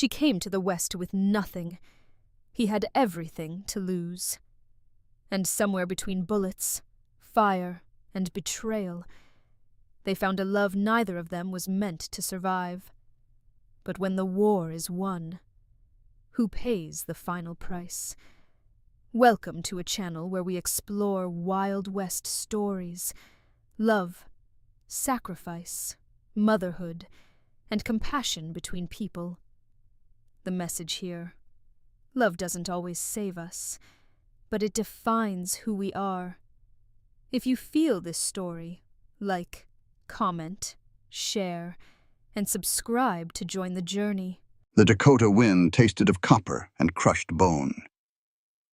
She came to the West with nothing. He had everything to lose. And somewhere between bullets, fire, and betrayal, they found a love neither of them was meant to survive. But when the war is won, who pays the final price? Welcome to a channel where we explore Wild West stories, love, sacrifice, motherhood, and compassion between people. The message here: love doesn't always save us, but it defines who we are. If you feel this story, like, comment, share, and subscribe to join the journey. The Dakota wind tasted of copper and crushed bone.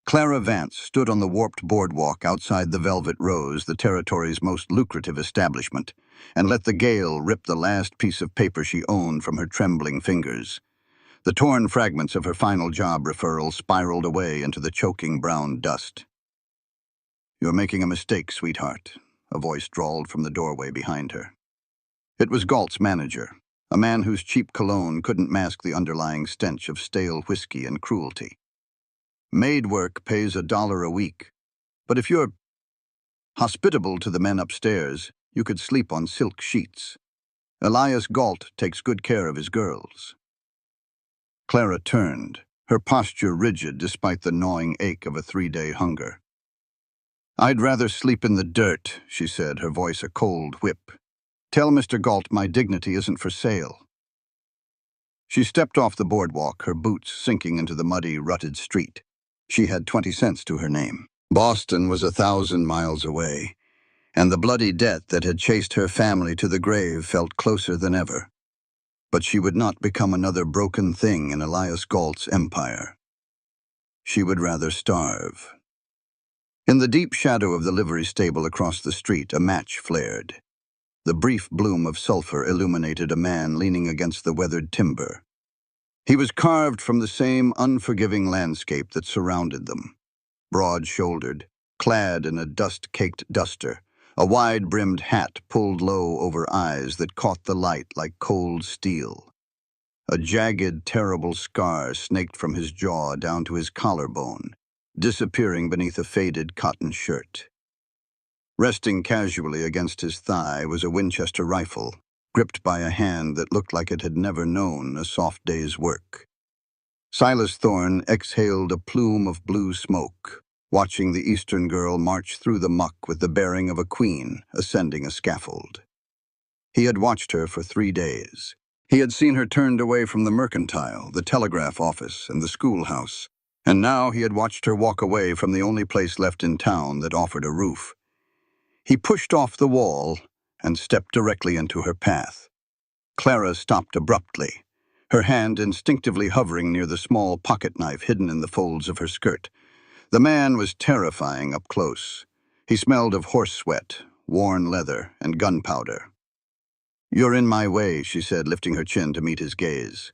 Clara Vance stood on the warped boardwalk outside the Velvet Rose, the territory's most lucrative establishment, and let the gale rip the last piece of paper she owned from her trembling fingers. The torn fragments of her final job referral spiraled away into the choking brown dust. "You're making a mistake, sweetheart," a voice drawled from the doorway behind her. It was Galt's manager, a man whose cheap cologne couldn't mask the underlying stench of stale whiskey and cruelty. "Maid work pays $1 a week, but if you're hospitable to the men upstairs, you could sleep on silk sheets. Elias Galt takes good care of his girls." Clara turned, her posture rigid despite the gnawing ache of a 3-day hunger. "I'd rather sleep in the dirt," she said, her voice a cold whip. "Tell Mr. Galt my dignity isn't for sale." She stepped off the boardwalk, her boots sinking into the muddy, rutted street. She had 20 cents to her name. Boston was 1,000 miles away, and the bloody debt that had chased her family to the grave felt closer than ever. But she would not become another broken thing in Elias Galt's empire. She would rather starve. In the deep shadow of the livery stable across the street, a match flared. The brief bloom of sulfur illuminated a man leaning against the weathered timber. He was carved from the same unforgiving landscape that surrounded them. Broad-shouldered, clad in a dust-caked duster, a wide-brimmed hat pulled low over eyes that caught the light like cold steel. A jagged, terrible scar snaked from his jaw down to his collarbone, disappearing beneath a faded cotton shirt. Resting casually against his thigh was a Winchester rifle, gripped by a hand that looked like it had never known a soft day's work. Silas Thorne exhaled a plume of blue smoke, watching the Eastern girl march through the muck with the bearing of a queen ascending a scaffold. He had watched her for 3 days. He had seen her turned away from the mercantile, the telegraph office, and the schoolhouse, and now he had watched her walk away from the only place left in town that offered a roof. He pushed off the wall and stepped directly into her path. Clara stopped abruptly, her hand instinctively hovering near the small pocket knife hidden in the folds of her skirt. The man was terrifying up close. He smelled of horse sweat, worn leather, and gunpowder. "You're in my way," she said, lifting her chin to meet his gaze.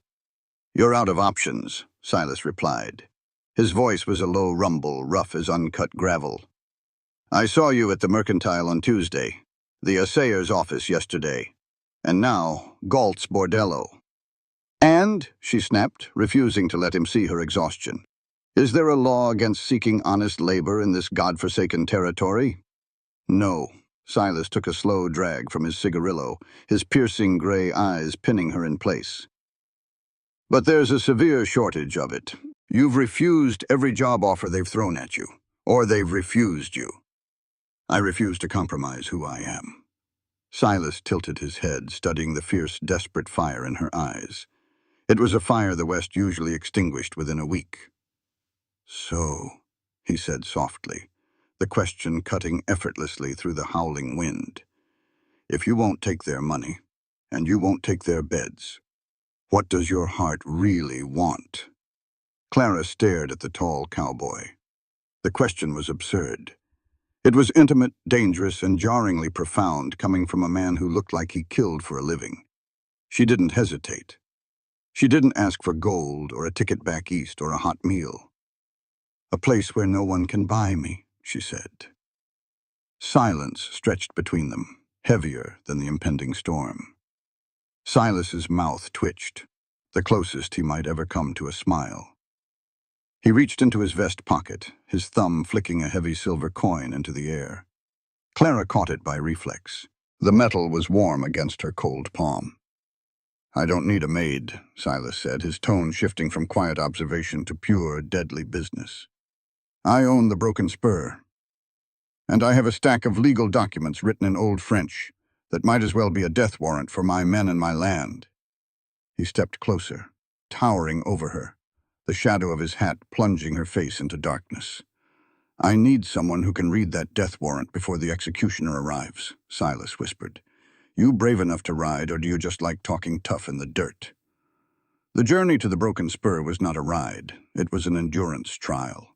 "You're out of options," Silas replied. His voice was a low rumble, rough as uncut gravel. "I saw you at the mercantile on Tuesday, the assayer's office yesterday, and now Galt's bordello." "And," she snapped, refusing to let him see her exhaustion, "is there a law against seeking honest labor in this godforsaken territory?" "No." Silas took a slow drag from his cigarillo, his piercing gray eyes pinning her in place. "But there's a severe shortage of it. You've refused every job offer they've thrown at you, or they've refused you." "I refuse to compromise who I am." Silas tilted his head, studying the fierce, desperate fire in her eyes. It was a fire the West usually extinguished within a week. "So," he said softly, the question cutting effortlessly through the howling wind, "if you won't take their money, and you won't take their beds, what does your heart really want?" Clara stared at the tall cowboy. The question was absurd. It was intimate, dangerous, and jarringly profound, coming from a man who looked like he killed for a living. She didn't hesitate. She didn't ask for gold or a ticket back east or a hot meal. "A place where no one can buy me," she said. Silence stretched between them, heavier than the impending storm. Silas's mouth twitched. the closest he might ever come to a smile. He reached into his vest pocket, his thumb flicking a heavy silver coin into the air. Clara caught it by reflex. The metal was warm against her cold palm. "I don't need a maid," Silas said, his tone shifting from quiet observation to pure, deadly business. "I own the Broken Spur, and I have a stack of legal documents written in Old French that might as well be a death warrant for my men and my land." He stepped closer, towering over her, the shadow of his hat plunging her face into darkness. "I need someone who can read that death warrant before the executioner arrives," Silas whispered. "You brave enough to ride, or do you just like talking tough in the dirt?" The journey to the Broken Spur was not a ride. It was an endurance trial.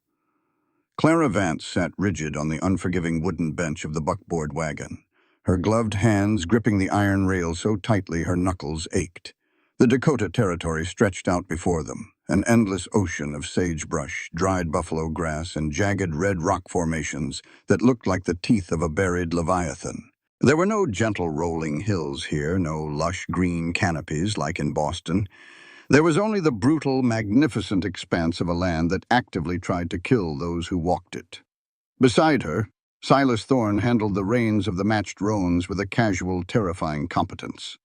Clara Vance sat rigid on the unforgiving wooden bench of the buckboard wagon, her gloved hands gripping the iron rail so tightly her knuckles ached. The Dakota Territory stretched out before them, an endless ocean of sagebrush, dried buffalo grass, and jagged red rock formations that looked like the teeth of a buried leviathan. There were no gentle rolling hills here, no lush green canopies like in Boston. There was only the brutal, magnificent expanse of a land that actively tried to kill those who walked it. Beside her, Silas Thorne handled the reins of the matched roans with a casual, terrifying competence.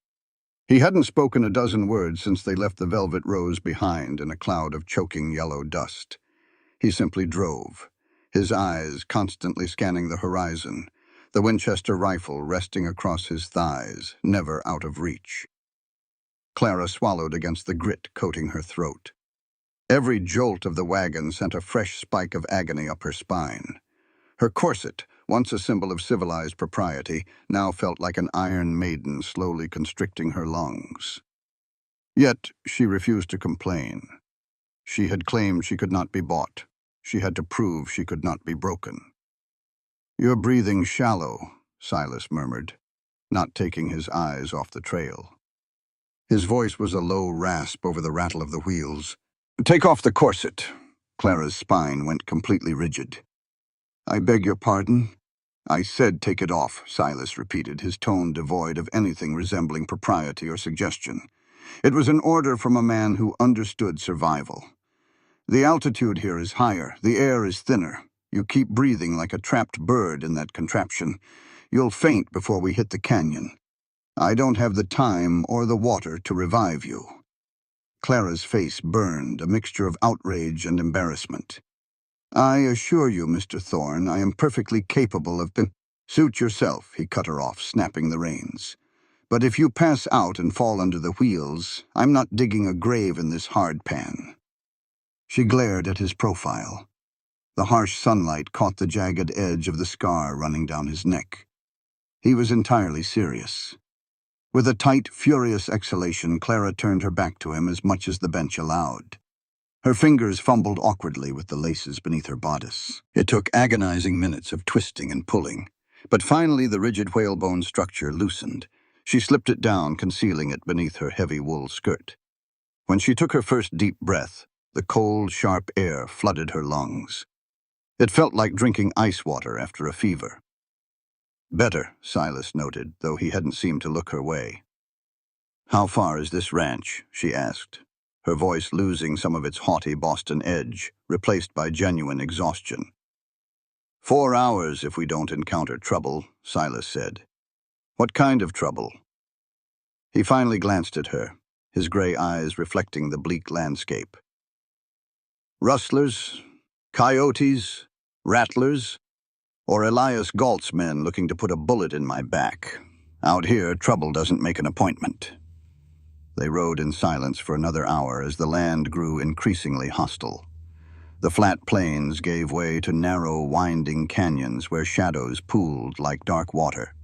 He hadn't spoken a dozen words since they left the Velvet Rose behind in a cloud of choking yellow dust. He simply drove, his eyes constantly scanning the horizon, the Winchester rifle resting across his thighs, never out of reach. Clara swallowed against the grit coating her throat. Every jolt of the wagon sent a fresh spike of agony up her spine. Her corset, once a symbol of civilized propriety, now felt like an iron maiden slowly constricting her lungs. Yet she refused to complain. She had claimed she could not be bought. She had to prove she could not be broken. "You're breathing shallow," Silas murmured, not taking his eyes off the trail. His voice was a low rasp over the rattle of the wheels. "Take off the corset." Clara's spine went completely rigid. "I beg your pardon?" "I said take it off," Silas repeated, his tone devoid of anything resembling propriety or suggestion. It was an order from a man who understood survival. "The altitude here is higher, the air is thinner. You keep breathing like a trapped bird in that contraption. You'll faint before we hit the canyon. I don't have the time or the water to revive you." Clara's face burned, a mixture of outrage and embarrassment. "I assure you, Mr. Thorne, I am perfectly capable of Suit yourself," he cut her off, snapping the reins. "But if you pass out and fall under the wheels, I'm not digging a grave in this hardpan." She glared at his profile. The harsh sunlight caught the jagged edge of the scar running down his neck. He was entirely serious. With a tight, furious exhalation, Clara turned her back to him as much as the bench allowed. Her fingers fumbled awkwardly with the laces beneath her bodice. It took agonizing minutes of twisting and pulling, but finally the rigid whalebone structure loosened. She slipped it down, concealing it beneath her heavy wool skirt. When she took her first deep breath, the cold, sharp air flooded her lungs. It felt like drinking ice water after a fever. "Better," Silas noted, though he hadn't seemed to look her way. "How far is this ranch?" she asked, her voice losing some of its haughty Boston edge, replaced by genuine exhaustion. 4 hours if we don't encounter trouble," Silas said. "What kind of trouble?" He finally glanced at her, his gray eyes reflecting the bleak landscape. "Rustlers, coyotes, rattlers, or Elias Galt's men looking to put a bullet in my back. Out here, trouble doesn't make an appointment." They rode in silence for another hour as the land grew increasingly hostile. The flat plains gave way to narrow, winding canyons where shadows pooled like dark water.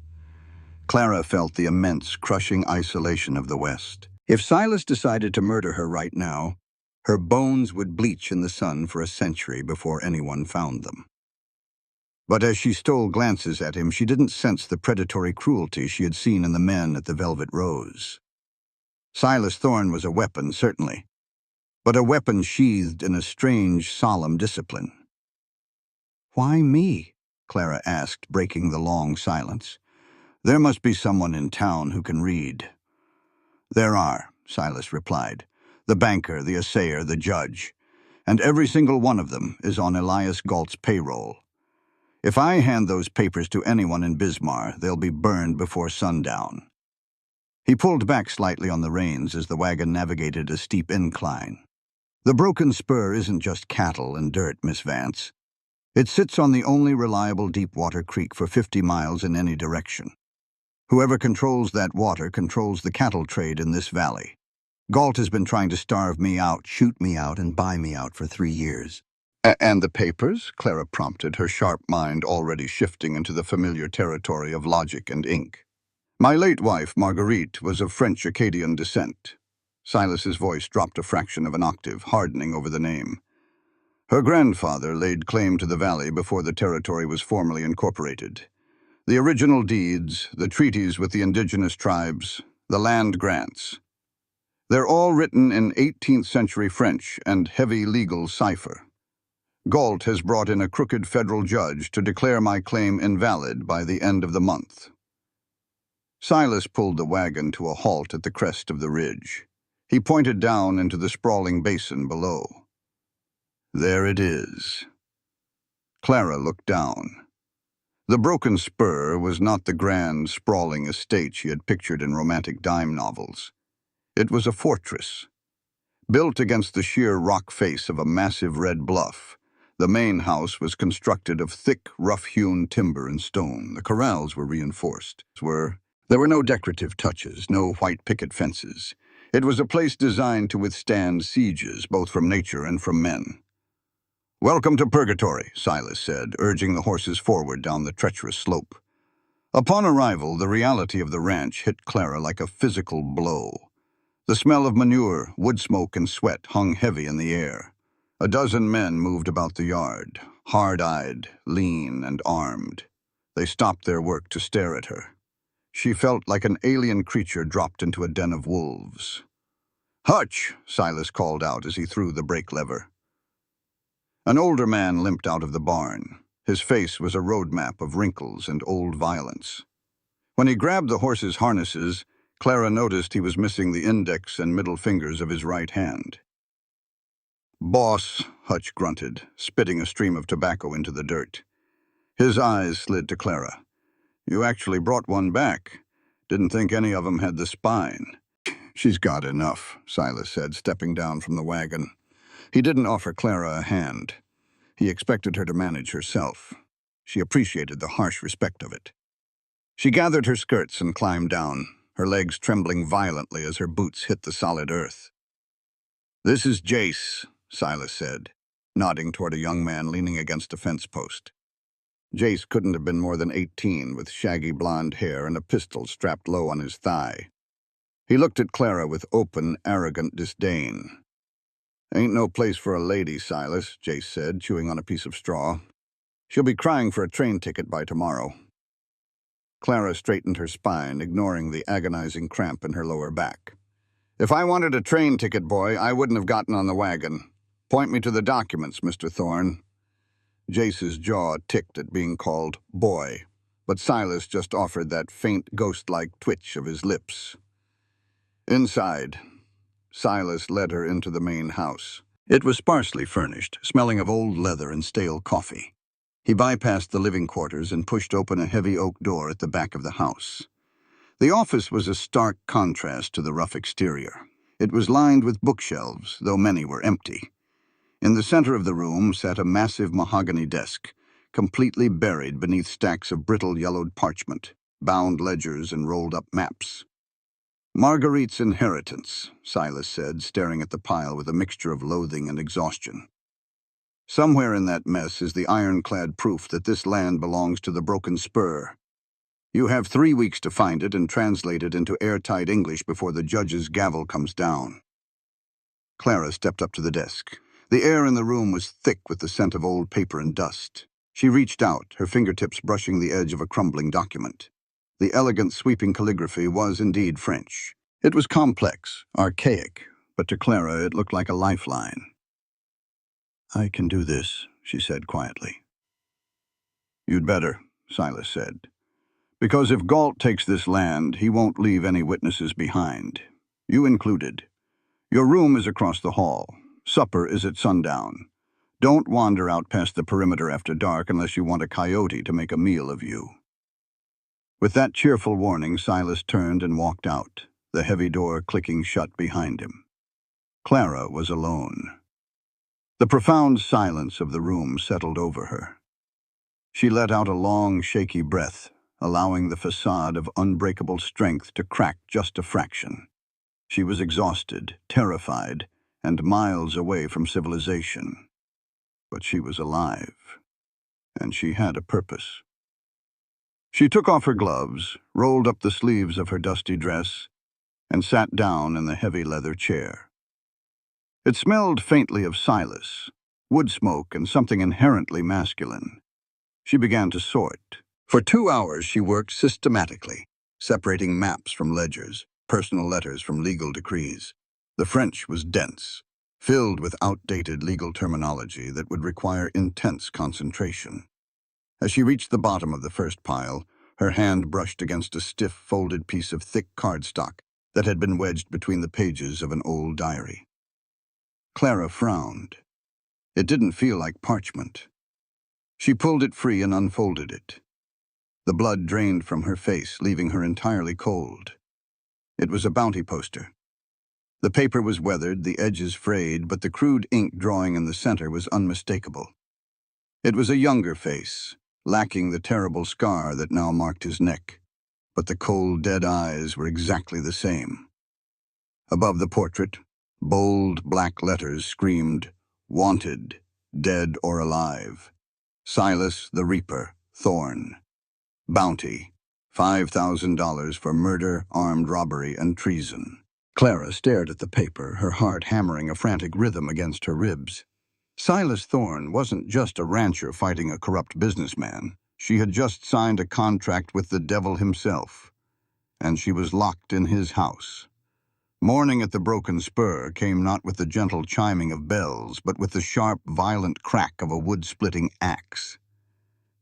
Clara felt the immense, crushing isolation of the West. If Silas decided to murder her right now, her bones would bleach in the sun for a century before anyone found them. But as she stole glances at him, she didn't sense the predatory cruelty she had seen in the men at the Velvet Rose. Silas Thorne was a weapon, certainly, but a weapon sheathed in a strange, solemn discipline. "Why me?" Clara asked, breaking the long silence. "There must be someone in town who can read." "There are," Silas replied. The banker, the assayer, the judge. And every single one of them is on Elias Galt's payroll. If I hand those papers to anyone in Bismarck, they'll be burned before sundown. He pulled back slightly on the reins as the wagon navigated a steep incline. The broken spur isn't just cattle and dirt, Miss Vance. It sits on the only reliable deep-water creek for 50 miles in any direction. Whoever controls that water controls the cattle trade in this valley. Galt has been trying to starve me out, shoot me out, and buy me out for 3 years. And the papers? Clara prompted, her sharp mind already shifting into the familiar territory of logic and ink. My late wife, Marguerite, was of French-Acadian descent. Silas's voice dropped a fraction of an octave, hardening over the name. Her grandfather laid claim to the valley before the territory was formally incorporated. The original deeds, the treaties with the indigenous tribes, the land grants. They're all written in 18th century French and heavy legal cipher. Galt has brought in a crooked federal judge to declare my claim invalid by the end of the month. Silas pulled the wagon to a halt at the crest of the ridge. He pointed down into the sprawling basin below. There it is. Clara looked down. The broken spur was not the grand, sprawling estate she had pictured in romantic dime novels. It was a fortress. Built against the sheer rock face of a massive red bluff, the main house was constructed of thick, rough-hewn timber and stone. The corrals were reinforced. There were no decorative touches, no white picket fences. It was a place designed to withstand sieges, both from nature and from men. "Welcome to Purgatory," Silas said, urging the horses forward down the treacherous slope. Upon arrival, the reality of the ranch hit Clara like a physical blow. The smell of manure, wood smoke, and sweat hung heavy in the air. A dozen men moved about the yard, hard-eyed, lean, and armed. They stopped their work to stare at her. She felt like an alien creature dropped into a den of wolves. "Hutch!" Silas called out as he threw the brake lever. An older man limped out of the barn. His face was a road map of wrinkles and old violence. When he grabbed the horse's harnesses, Clara noticed he was missing the index and middle fingers of his right hand. "Boss," Hutch grunted, spitting a stream of tobacco into the dirt. His eyes slid to Clara. "You actually brought one back. Didn't think any of 'em had the spine." "She's got enough," Silas said, stepping down from the wagon. He didn't offer Clara a hand. He expected her to manage herself. She appreciated the harsh respect of it. She gathered her skirts and climbed down, her legs trembling violently as her boots hit the solid earth. "This is Jace," Silas said, nodding toward a young man leaning against a fence post. Jace couldn't have been more than 18, with shaggy blonde hair and a pistol strapped low on his thigh. He looked at Clara with open, arrogant disdain. "Ain't no place for a lady, Silas," Jace said, chewing on a piece of straw. "She'll be crying for a train ticket by tomorrow." Clara straightened her spine, ignoring the agonizing cramp in her lower back. "If I wanted a train ticket, boy, I wouldn't have gotten on the wagon. Point me to the documents, Mr. Thorne." Jace's jaw ticked at being called boy, but Silas just offered that faint, ghost-like twitch of his lips. Inside, Silas led her into the main house. It was sparsely furnished, smelling of old leather and stale coffee. He bypassed the living quarters and pushed open a heavy oak door at the back of the house. The office was a stark contrast to the rough exterior. It was lined with bookshelves, though many were empty. In the center of the room sat a massive mahogany desk, completely buried beneath stacks of brittle yellowed parchment, bound ledgers, and rolled-up maps. "Marguerite's inheritance," Silas said, staring at the pile with a mixture of loathing and exhaustion. "Somewhere in that mess is the ironclad proof that this land belongs to the Broken Spur. You have 3 weeks to find it and translate it into airtight English before the judge's gavel comes down." Clara stepped up to the desk. The air in the room was thick with the scent of old paper and dust. She reached out, her fingertips brushing the edge of a crumbling document. The elegant, sweeping calligraphy was indeed French. It was complex, archaic, but to Clara it looked like a lifeline. "I can do this," she said quietly. "You'd better," Silas said. "Because if Galt takes this land, he won't leave any witnesses behind. You included. Your room is across the hall. Supper is at sundown. Don't wander out past the perimeter after dark unless you want a coyote to make a meal of you." With that cheerful warning, Silas turned and walked out, the heavy door clicking shut behind him. Clara was alone. The profound silence of the room settled over her. She let out a long, shaky breath, allowing the facade of unbreakable strength to crack just a fraction. She was exhausted, terrified, and miles away from civilization. But she was alive, and she had a purpose. She took off her gloves, rolled up the sleeves of her dusty dress, and sat down in the heavy leather chair. It smelled faintly of Silas, wood smoke, and something inherently masculine. She began to sort. For 2 hours she worked systematically, separating maps from ledgers, personal letters from legal decrees. The French was dense, filled with outdated legal terminology that would require intense concentration. As she reached the bottom of the first pile, her hand brushed against a stiff, folded piece of thick cardstock that had been wedged between the pages of an old diary. Clara frowned. It didn't feel like parchment. She pulled it free and unfolded it. The blood drained from her face, leaving her entirely cold. It was a bounty poster. The paper was weathered, the edges frayed, but the crude ink drawing in the center was unmistakable. It was a younger face, lacking the terrible scar that now marked his neck, but the cold, dead eyes were exactly the same. Above the portrait, bold black letters screamed, "Wanted, dead or alive. Silas the Reaper, Thorn. Bounty, $5,000 for murder, armed robbery, and treason." Clara stared at the paper, her heart hammering a frantic rhythm against her ribs. Silas Thorn wasn't just a rancher fighting a corrupt businessman. She had just signed a contract with the devil himself, and she was locked in his house. Morning at the broken Spur came not with the gentle chiming of bells, but with the sharp, violent crack of a wood-splitting axe.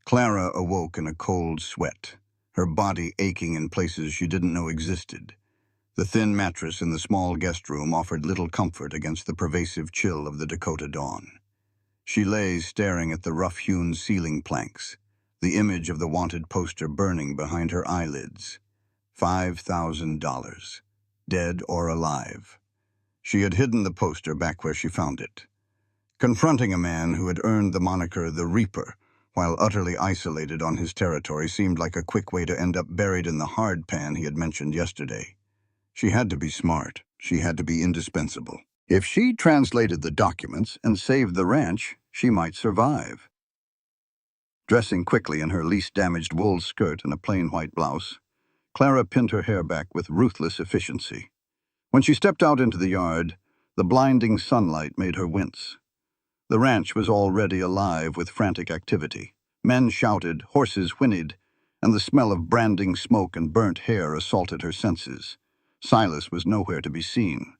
Clara awoke in a cold sweat, her body aching in places she didn't know existed. The thin mattress in the small guest room offered little comfort against the pervasive chill of the Dakota dawn. She lay staring at the rough-hewn ceiling planks, the image of the wanted poster burning behind her eyelids. $5,000. Dead or alive. She had hidden the poster back where she found it. Confronting a man who had earned the moniker the Reaper, while utterly isolated on his territory, seemed like a quick way to end up buried in the hardpan he had mentioned yesterday. She had to be smart. She had to be indispensable. If she translated the documents and saved the ranch, she might survive. Dressing quickly in her least damaged wool skirt and a plain white blouse, Clara pinned her hair back with ruthless efficiency. When she stepped out into the yard, the blinding sunlight made her wince. The ranch was already alive with frantic activity. Men shouted, horses whinnied, and the smell of branding smoke and burnt hair assaulted her senses. Silas was nowhere to be seen.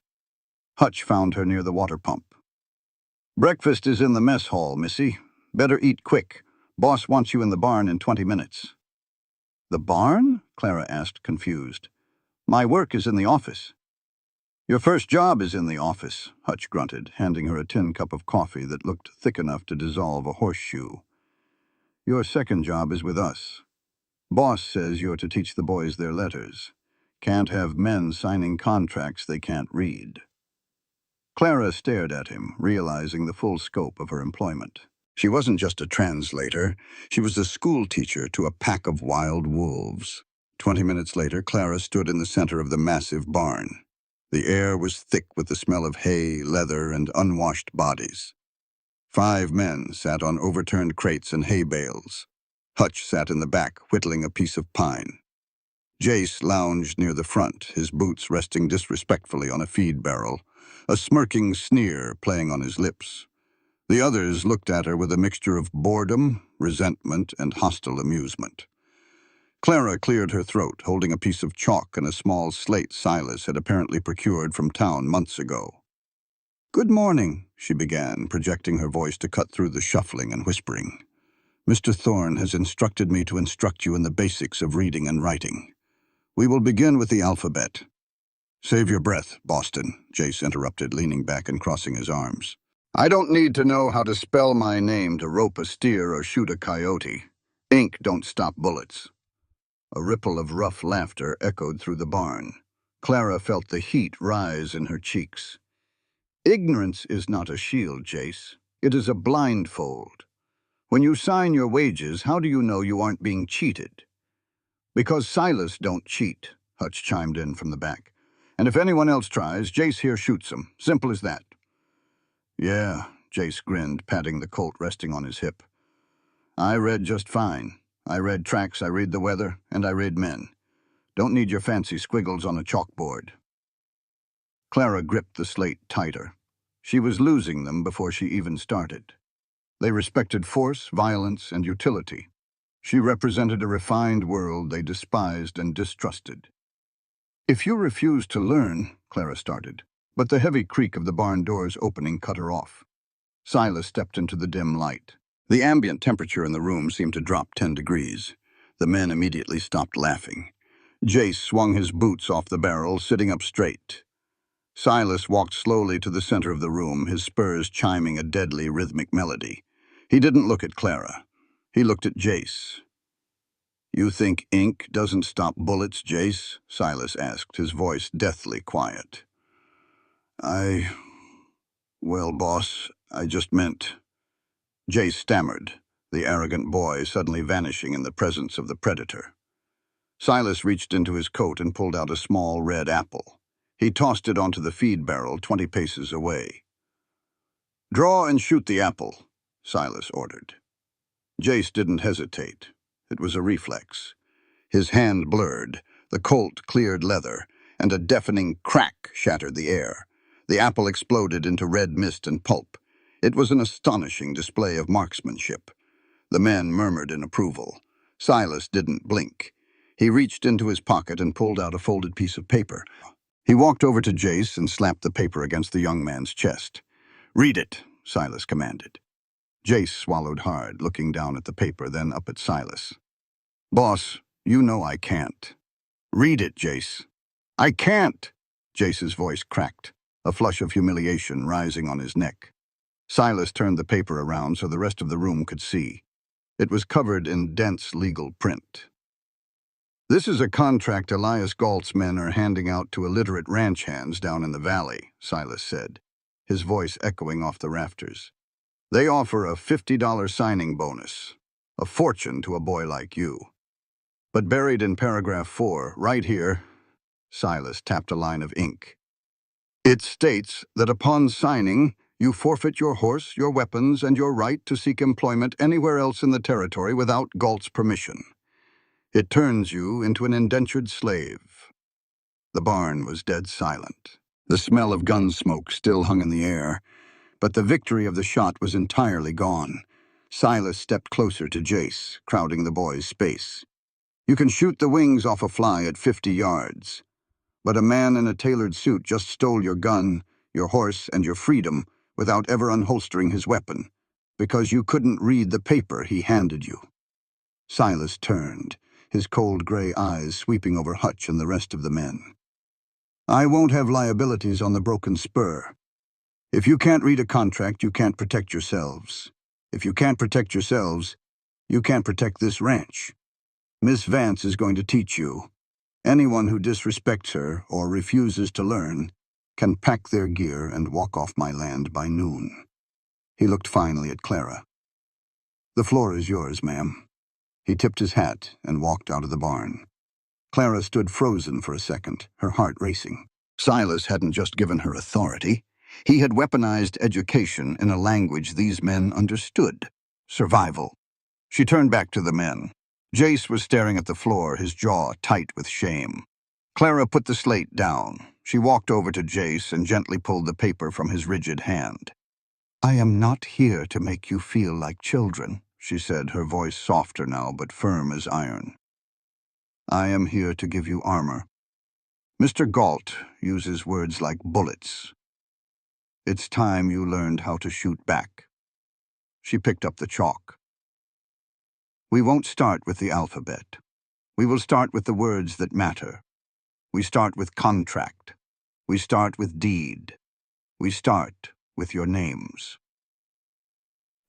Hutch found her near the water pump. "Breakfast is in the mess hall, Missy. Better eat quick. Boss wants you in the barn in 20 minutes. "The barn?" Clara asked, confused. "My work is in the office." "Your first job is in the office," Hutch grunted, handing her a tin cup of coffee that looked thick enough to dissolve a horseshoe. "Your second job is with us. Boss says you're to teach the boys their letters. Can't have men signing contracts they can't read." Clara stared at him, realizing the full scope of her employment. She wasn't just a translator. She was a school teacher to a pack of wild wolves. 20 minutes later, Clara stood in the center of the massive barn. The air was thick with the smell of hay, leather, and unwashed bodies. 5 men sat on overturned crates and hay bales. Hutch sat in the back, whittling a piece of pine. Jace lounged near the front, his boots resting disrespectfully on a feed barrel, a smirking sneer playing on his lips. The others looked at her with a mixture of boredom, resentment, and hostile amusement. Clara cleared her throat, holding a piece of chalk and a small slate Silas had apparently procured from town months ago. "Good morning," she began, projecting her voice to cut through the shuffling and whispering. "Mr. Thorne has instructed me to instruct you in the basics of reading and writing. We will begin with the alphabet. Save your breath, Boston, Jace interrupted, leaning back and crossing his arms. I don't need to know how to spell my name to rope a steer or shoot a coyote. Ink don't stop bullets. A ripple of rough laughter echoed through the barn. Clara felt the heat rise in her cheeks. Ignorance is not a shield, Jace. It is a blindfold. When you sign your wages, how do you know you aren't being cheated? Because Silas don't cheat, Hutch chimed in from the back. And if anyone else tries, Jace here shoots them. Simple as that. Yeah, Jace grinned, patting the Colt resting on his hip. I read just fine. I read tracks, I read the weather, and I read men. Don't need your fancy squiggles on a chalkboard. Clara gripped the slate tighter. She was losing them before she even started. They respected force, violence, and utility. She represented a refined world they despised and distrusted. If you refuse to learn, Clara started, but the heavy creak of the barn door's opening cut her off. Silas stepped into the dim light. The ambient temperature in the room seemed to drop 10 degrees. The men immediately stopped laughing. Jace swung his boots off the barrel, sitting up straight. Silas walked slowly to the center of the room, his spurs chiming a deadly rhythmic melody. He didn't look at Clara. He looked at Jace. You think ink doesn't stop bullets, Jace? Silas asked, his voice deathly quiet. Well, boss, I just meant... Jace stammered, the arrogant boy suddenly vanishing in the presence of the predator. Silas reached into his coat and pulled out a small red apple. He tossed it onto the feed barrel 20 paces away. Draw and shoot the apple, Silas ordered. Jace didn't hesitate. It was a reflex. His hand blurred, the Colt cleared leather, and a deafening crack shattered the air. The apple exploded into red mist and pulp. It was an astonishing display of marksmanship. The men murmured in approval. Silas didn't blink. He reached into his pocket and pulled out a folded piece of paper. He walked over to Jace and slapped the paper against the young man's chest. Read it, Silas commanded. Jace swallowed hard, looking down at the paper, then up at Silas. Boss, you know I can't. Read it, Jace. I can't! Jace's voice cracked, a flush of humiliation rising on his neck. Silas turned the paper around so the rest of the room could see. It was covered in dense legal print. This is a contract Elias Galt's men are handing out to illiterate ranch hands down in the valley, Silas said, his voice echoing off the rafters. They offer a $50 signing bonus, a fortune to a boy like you. But buried in paragraph 4, right here, Silas tapped a line of ink. It states that upon signing, you forfeit your horse, your weapons, and your right to seek employment anywhere else in the territory without Galt's permission. It turns you into an indentured slave. The barn was dead silent. The smell of gun smoke still hung in the air, but the victory of the shot was entirely gone. Silas stepped closer to Jace, crowding the boy's space. You can shoot the wings off a fly at 50 yards. But a man in a tailored suit just stole your gun, your horse, and your freedom without ever unholstering his weapon, because you couldn't read the paper he handed you. Silas turned, his cold gray eyes sweeping over Hutch and the rest of the men. I won't have liabilities on the broken Spur. If you can't read a contract, you can't protect yourselves. If you can't protect yourselves, you can't protect this ranch. Miss Vance is going to teach you. Anyone who disrespects her or refuses to learn can pack their gear and walk off my land by noon. He looked finally at Clara. The floor is yours, ma'am. He tipped his hat and walked out of the barn. Clara stood frozen for a second, her heart racing. Silas hadn't just given her authority. He had weaponized education in a language these men understood. Survival. She turned back to the men. Jace was staring at the floor, his jaw tight with shame. Clara put the slate down. She walked over to Jace and gently pulled the paper from his rigid hand. I am not here to make you feel like children, she said, her voice softer now but firm as iron. I am here to give you armor. Mr. Galt uses words like bullets. It's time you learned how to shoot back. She picked up the chalk. We won't start with the alphabet. We will start with the words that matter. We start with contract. We start with deed. We start with your names.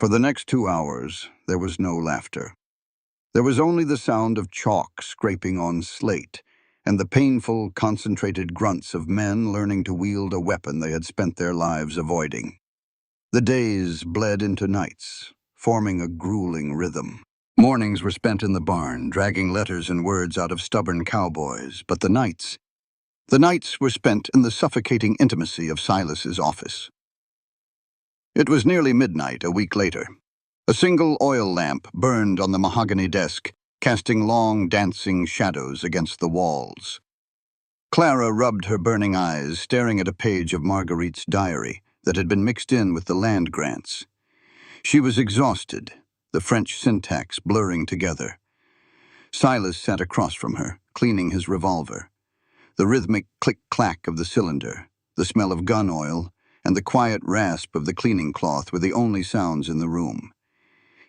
For the next 2 hours, there was no laughter. There was only the sound of chalk scraping on slate and the painful, concentrated grunts of men learning to wield a weapon they had spent their lives avoiding. The days bled into nights, forming a grueling rhythm. Mornings were spent in the barn, dragging letters and words out of stubborn cowboys, but the nights were spent in the suffocating intimacy of Silas's office. It was nearly midnight a week later. A single oil lamp burned on the mahogany desk, casting long, dancing shadows against the walls. Clara rubbed her burning eyes, staring at a page of Marguerite's diary that had been mixed in with the land grants. She was exhausted, the French syntax blurring together. Silas sat across from her, cleaning his revolver. The rhythmic click-clack of the cylinder, the smell of gun oil, and the quiet rasp of the cleaning cloth were the only sounds in the room.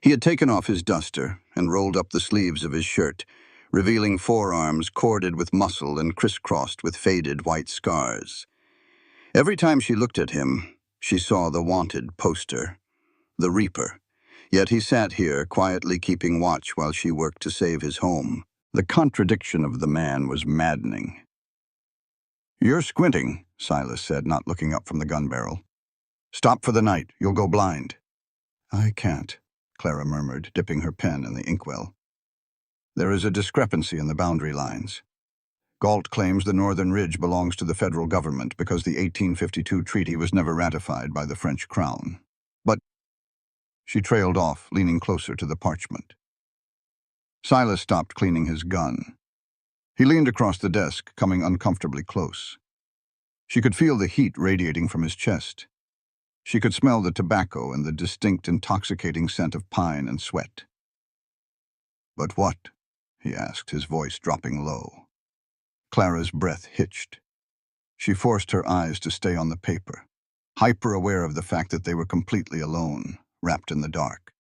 He had taken off his duster and rolled up the sleeves of his shirt, revealing forearms corded with muscle and crisscrossed with faded white scars. Every time she looked at him, she saw the wanted poster, the Reaper. Yet he sat here, quietly keeping watch while she worked to save his home. The contradiction of the man was maddening. "You're squinting," Silas said, not looking up from the gun barrel. "Stop for the night. You'll go blind." "I can't," Clara murmured, dipping her pen in the inkwell. "There is a discrepancy in the boundary lines. Galt claims the Northern Ridge belongs to the federal government because the 1852 treaty was never ratified by the French crown. But—" She trailed off, leaning closer to the parchment. Silas stopped cleaning his gun. He leaned across the desk, coming uncomfortably close. She could feel the heat radiating from his chest. She could smell the tobacco and the distinct, intoxicating scent of pine and sweat. "But what?" he asked, his voice dropping low. Clara's breath hitched. She forced her eyes to stay on the paper, hyper-aware of the fact that they were completely alone, wrapped in the dark.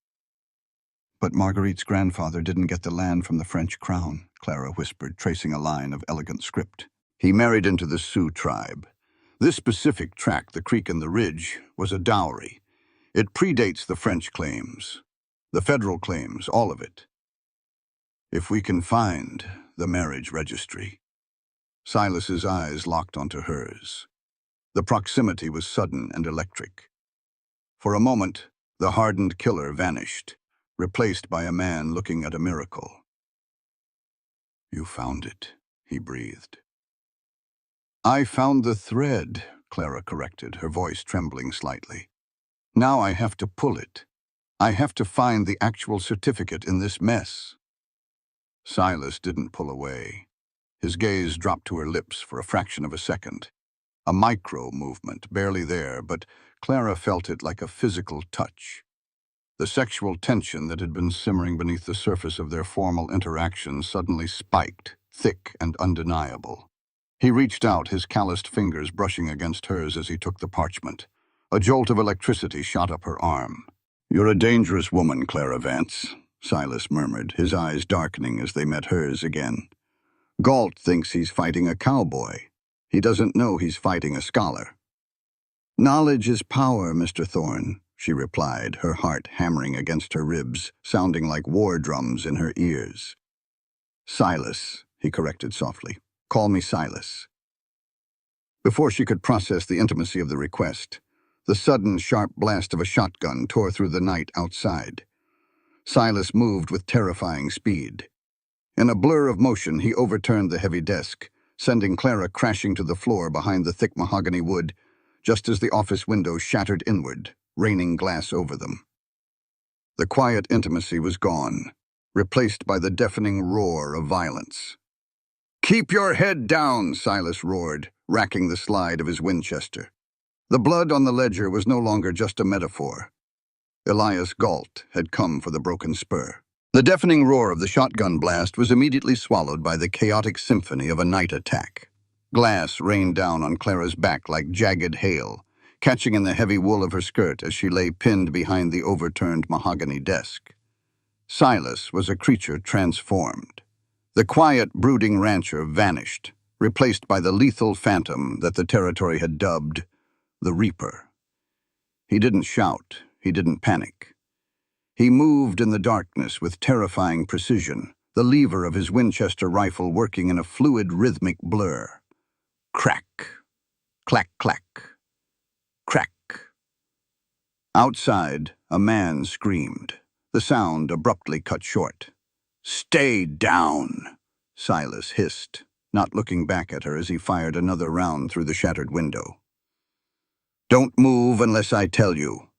"But Marguerite's grandfather didn't get the land from the French crown," Clara whispered, tracing a line of elegant script. "He married into the Sioux tribe. This specific tract, the creek and the ridge, was a dowry. It predates the French claims, the federal claims, all of it. If we can find the marriage registry." Silas's eyes locked onto hers. The proximity was sudden and electric. For a moment, the hardened killer vanished, replaced by a man looking at a miracle. "You found it," he breathed. "I found the thread," Clara corrected, her voice trembling slightly. "Now I have to pull it. I have to find the actual certificate in this mess." Silas didn't pull away. His gaze dropped to her lips for a fraction of a second. A micro-movement, barely there, but Clara felt it like a physical touch. The sexual tension that had been simmering beneath the surface of their formal interaction suddenly spiked, thick and undeniable. He reached out, his calloused fingers brushing against hers as he took the parchment. A jolt of electricity shot up her arm. "You're a dangerous woman, Clara Vance," Silas murmured, his eyes darkening as they met hers again. "Galt thinks he's fighting a cowboy. He doesn't know he's fighting a scholar." "Knowledge is power, Mr. Thorne," she replied, her heart hammering against her ribs, sounding like war drums in her ears. "Silas," he corrected softly. "Call me Silas." Before she could process the intimacy of the request, the sudden, sharp blast of a shotgun tore through the night outside. Silas moved with terrifying speed. In a blur of motion, he overturned the heavy desk, sending Clara crashing to the floor behind the thick mahogany wood, just as the office windows shattered inward, raining glass over them. The quiet intimacy was gone, replaced by the deafening roar of violence. "Keep your head down," Silas roared, racking the slide of his Winchester. The blood on the ledger was no longer just a metaphor. Elias Galt had come for the broken spur. The deafening roar of the shotgun blast was immediately swallowed by the chaotic symphony of a night attack. Glass rained down on Clara's back like jagged hail, catching in the heavy wool of her skirt as she lay pinned behind the overturned mahogany desk. Silas was a creature transformed. The quiet, brooding rancher vanished, replaced by the lethal phantom that the territory had dubbed the Reaper. He didn't shout, he didn't panic. He moved in the darkness with terrifying precision, the lever of his Winchester rifle working in a fluid rhythmic blur. Crack, clack, clack, crack. Outside, a man screamed. The sound abruptly cut short. "Stay down," Silas hissed, not looking back at her as he fired another round through the shattered window. "Don't move unless I tell you."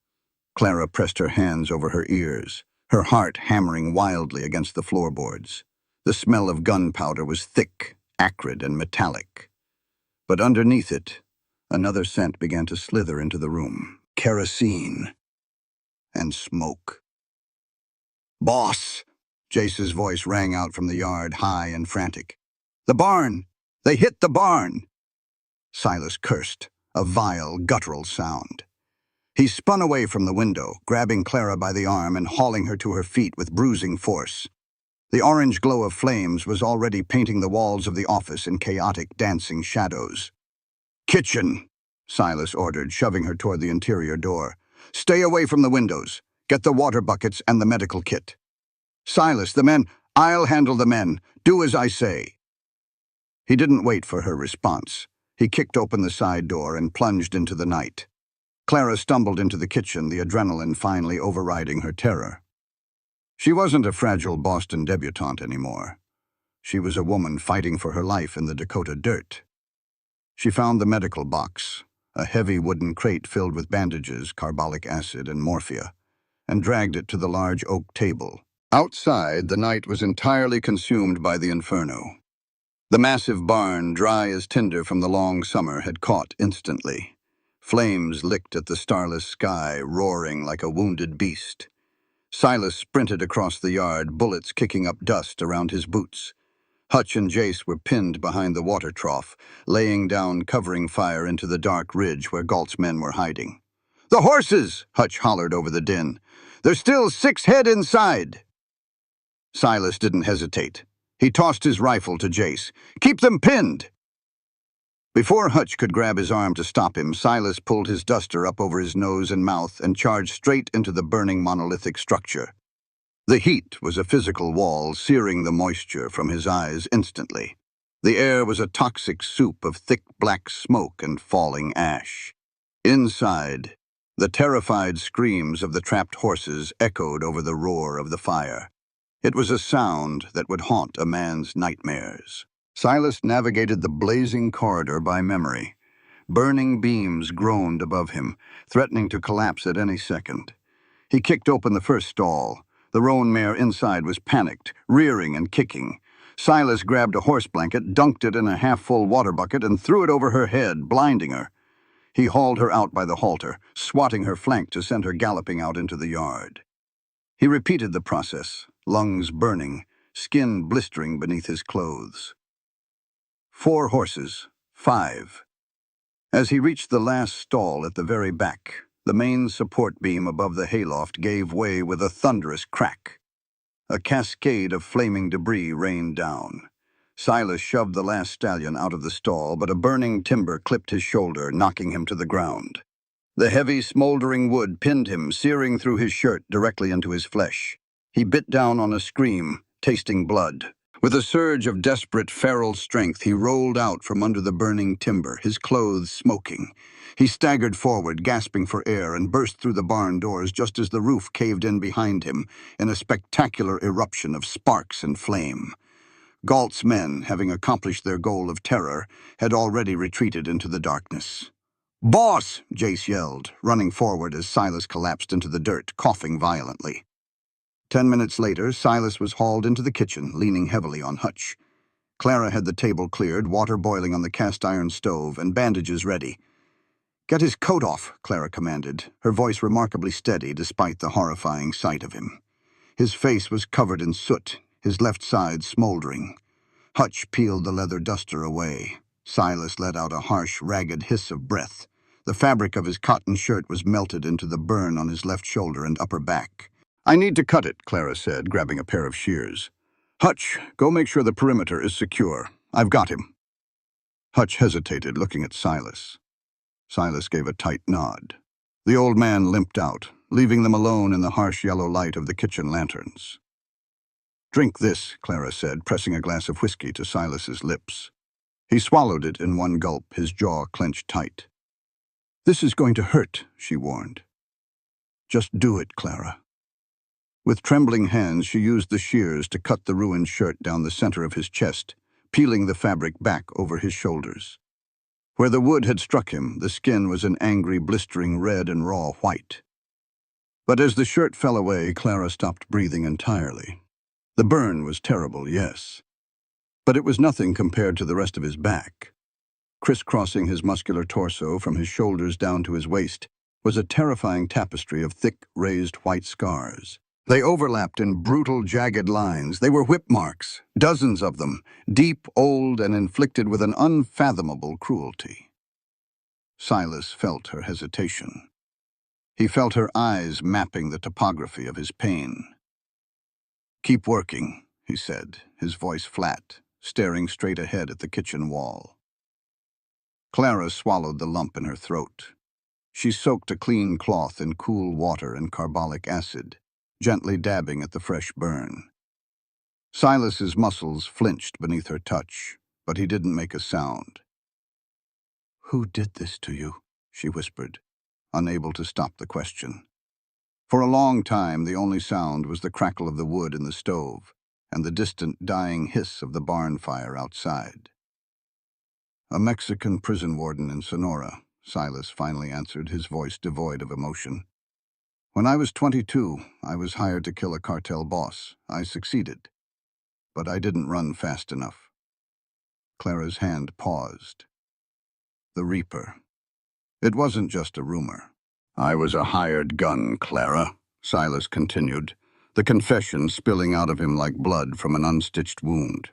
Clara pressed her hands over her ears, her heart hammering wildly against the floorboards. The smell of gunpowder was thick, acrid, and metallic. But underneath it, another scent began to slither into the room. Kerosene and smoke. "Boss!" Jace's voice rang out from the yard, high and frantic. "The barn! They hit the barn!" Silas cursed, a vile, guttural sound. He spun away from the window, grabbing Clara by the arm and hauling her to her feet with bruising force. The orange glow of flames was already painting the walls of the office in chaotic, dancing shadows. "Kitchen!" Silas ordered, shoving her toward the interior door. "Stay away from the windows. Get the water buckets and the medical kit." "Silas, the men—" "I'll handle the men. Do as I say." He didn't wait for her response. He kicked open the side door and plunged into the night. Clara stumbled into the kitchen, the adrenaline finally overriding her terror. She wasn't a fragile Boston debutante anymore. She was a woman fighting for her life in the Dakota dirt. She found the medical box, a heavy wooden crate filled with bandages, carbolic acid, and morphia, and dragged it to the large oak table. Outside, the night was entirely consumed by the inferno. The massive barn, dry as tinder from the long summer, had caught instantly. Flames licked at the starless sky, roaring like a wounded beast. Silas sprinted across the yard, bullets kicking up dust around his boots. Hutch and Jace were pinned behind the water trough, laying down covering fire into the dark ridge where Galt's men were hiding. "The horses!" Hutch hollered over the din. "There's still 6 head inside!" Silas didn't hesitate. He tossed his rifle to Jace. "Keep them pinned!" Before Hutch could grab his arm to stop him, Silas pulled his duster up over his nose and mouth and charged straight into the burning monolithic structure. The heat was a physical wall, searing the moisture from his eyes instantly. The air was a toxic soup of thick black smoke and falling ash. Inside, the terrified screams of the trapped horses echoed over the roar of the fire. It was a sound that would haunt a man's nightmares. Silas navigated the blazing corridor by memory. Burning beams groaned above him, threatening to collapse at any second. He kicked open the first stall. The roan mare inside was panicked, rearing and kicking. Silas grabbed a horse blanket, dunked it in a half-full water bucket, and threw it over her head, blinding her. He hauled her out by the halter, swatting her flank to send her galloping out into the yard. He repeated the process, lungs burning, skin blistering beneath his clothes. 4 horses, 5. As he reached the last stall at the very back, the main support beam above the hayloft gave way with a thunderous crack. A cascade of flaming debris rained down. Silas shoved the last stallion out of the stall, but a burning timber clipped his shoulder, knocking him to the ground. The heavy, smoldering wood pinned him, searing through his shirt directly into his flesh. He bit down on a scream, tasting blood. With a surge of desperate, feral strength, he rolled out from under the burning timber, his clothes smoking. He staggered forward, gasping for air, and burst through the barn doors just as the roof caved in behind him in a spectacular eruption of sparks and flame. Galt's men, having accomplished their goal of terror, had already retreated into the darkness. "Boss!" Jace yelled, running forward as Silas collapsed into the dirt, coughing violently. 10 minutes later, Silas was hauled into the kitchen, leaning heavily on Hutch. Clara had the table cleared, water boiling on the cast-iron stove, and bandages ready. "Get his coat off," Clara commanded, her voice remarkably steady despite the horrifying sight of him. His face was covered in soot, his left side smoldering. Hutch peeled the leather duster away. Silas let out a harsh, ragged hiss of breath. The fabric of his cotton shirt was melted into the burn on his left shoulder and upper back. "I need to cut it," Clara said, grabbing a pair of shears. "Hutch, go make sure the perimeter is secure. I've got him." Hutch hesitated, looking at Silas. Silas gave a tight nod. The old man limped out, leaving them alone in the harsh yellow light of the kitchen lanterns. "Drink this," Clara said, pressing a glass of whiskey to Silas's lips. He swallowed it in one gulp, his jaw clenched tight. "This is going to hurt," she warned. "Just do it, Clara." With trembling hands, she used the shears to cut the ruined shirt down the center of his chest, peeling the fabric back over his shoulders. Where the wood had struck him, the skin was an angry, blistering red and raw white. But as the shirt fell away, Clara stopped breathing entirely. The burn was terrible, yes, but it was nothing compared to the rest of his back. Crisscrossing his muscular torso from his shoulders down to his waist was a terrifying tapestry of thick, raised white scars. They overlapped in brutal, jagged lines. They were whip marks, dozens of them, deep, old, and inflicted with an unfathomable cruelty. Silas felt her hesitation. He felt her eyes mapping the topography of his pain. "Keep working," he said, his voice flat, staring straight ahead at the kitchen wall. Clara swallowed the lump in her throat. She soaked a clean cloth in cool water and carbolic acid, gently dabbing at the fresh burn. Silas's muscles flinched beneath her touch, but he didn't make a sound. "Who did this to you?" she whispered, unable to stop the question. For a long time, the only sound was the crackle of the wood in the stove and the distant dying hiss of the barn fire outside. "A Mexican prison warden in Sonora," Silas finally answered, his voice devoid of emotion. "When I was 22, I was hired to kill a cartel boss. I succeeded, but I didn't run fast enough." Clara's hand paused. The Reaper. It wasn't just a rumor. "I was a hired gun, Clara," Silas continued, the confession spilling out of him like blood from an unstitched wound.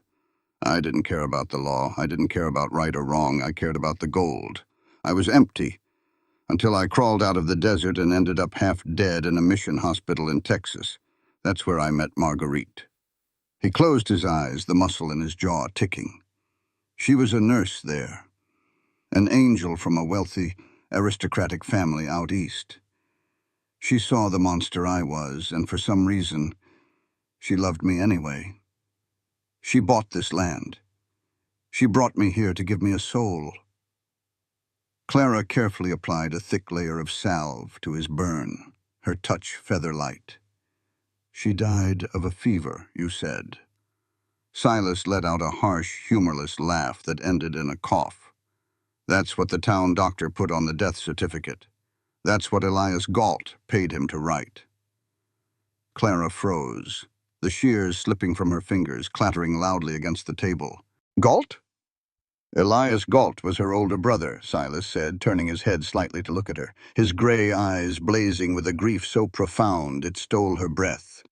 "I didn't care about the law. I didn't care about right or wrong. I cared about the gold. I was empty, until I crawled out of the desert and ended up half dead in a mission hospital in Texas. That's where I met Marguerite." He closed his eyes, the muscle in his jaw ticking. She was a nurse there, an angel from a wealthy, aristocratic family out east. She saw the monster I was, and for some reason, she loved me anyway. She bought this land. She brought me here to give me a soul. Clara carefully applied a thick layer of salve to his burn, her touch feather-light. "She died of a fever, you said." Silas let out a harsh, humorless laugh that ended in a cough. "That's what the town doctor put on the death certificate. That's what Elias Galt paid him to write." Clara froze, the shears slipping from her fingers, clattering loudly against the table. "Galt?" "Elias Galt was her older brother," Silas said, turning his head slightly to look at her, his gray eyes blazing with a grief so profound it stole her breath.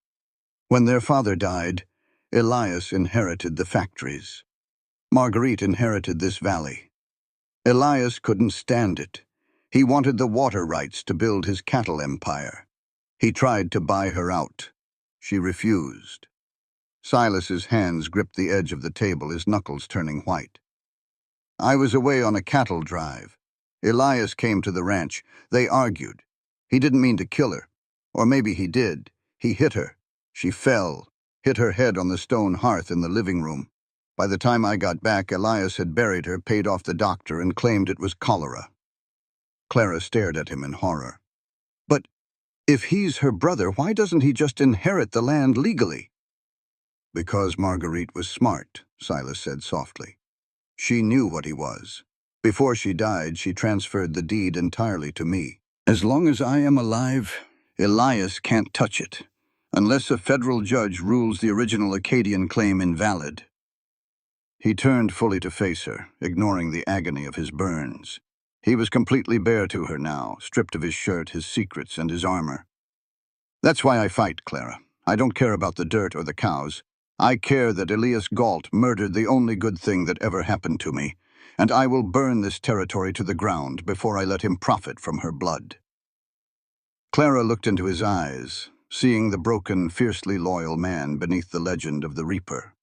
"When their father died, Elias inherited the factories. Marguerite inherited this valley. Elias couldn't stand it. He wanted the water rights to build his cattle empire. He tried to buy her out. She refused." Silas's hands gripped the edge of the table, his knuckles turning white. "I was away on a cattle drive. Elias came to the ranch. They argued. He didn't mean to kill her. Or maybe he did. He hit her. She fell, hit her head on the stone hearth in the living room. By the time I got back, Elias had buried her, paid off the doctor, and claimed it was cholera." Clara stared at him in horror. "But if he's her brother, why doesn't he just inherit the land legally?" "Because Marguerite was smart," Silas said softly. "She knew what he was. Before she died, she transferred the deed entirely to me. As long as I am alive, Elias can't touch it, unless a federal judge rules the original Acadian claim invalid." He turned fully to face her, ignoring the agony of his burns. He was completely bare to her now, stripped of his shirt, his secrets, and his armor. "That's why I fight, Clara. I don't care about the dirt or the cows. I care that Elias Galt murdered the only good thing that ever happened to me, and I will burn this territory to the ground before I let him profit from her blood." Clara looked into his eyes, seeing the broken, fiercely loyal man beneath the legend of the Reaper.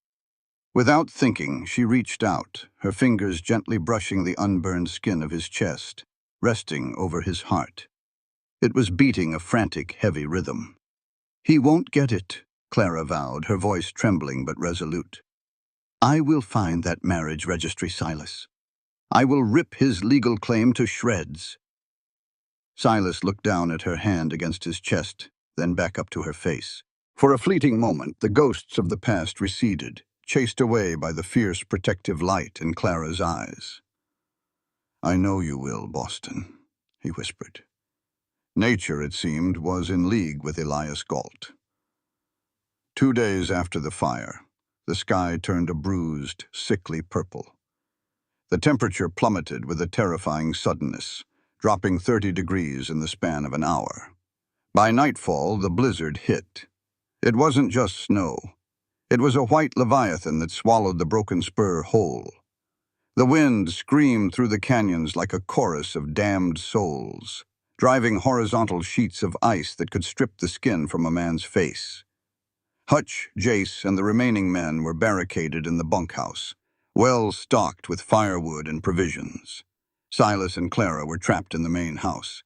Without thinking, she reached out, her fingers gently brushing the unburned skin of his chest, resting over his heart. It was beating a frantic, heavy rhythm. "He won't get it," Clara vowed, her voice trembling but resolute. "I will find that marriage registry, Silas. I will rip his legal claim to shreds." Silas looked down at her hand against his chest, then back up to her face. For a fleeting moment, the ghosts of the past receded, chased away by the fierce protective light in Clara's eyes. "I know you will, Boston," he whispered. Nature, it seemed, was in league with Elias Galt. 2 days after the fire, the sky turned a bruised, sickly purple. The temperature plummeted with a terrifying suddenness, dropping 30 degrees in the span of an hour. By nightfall, the blizzard hit. It wasn't just snow. It was a white leviathan that swallowed the broken spur whole. The wind screamed through the canyons like a chorus of damned souls, driving horizontal sheets of ice that could strip the skin from a man's face. Hutch, Jace, and the remaining men were barricaded in the bunkhouse, well stocked with firewood and provisions. Silas and Clara were trapped in the main house.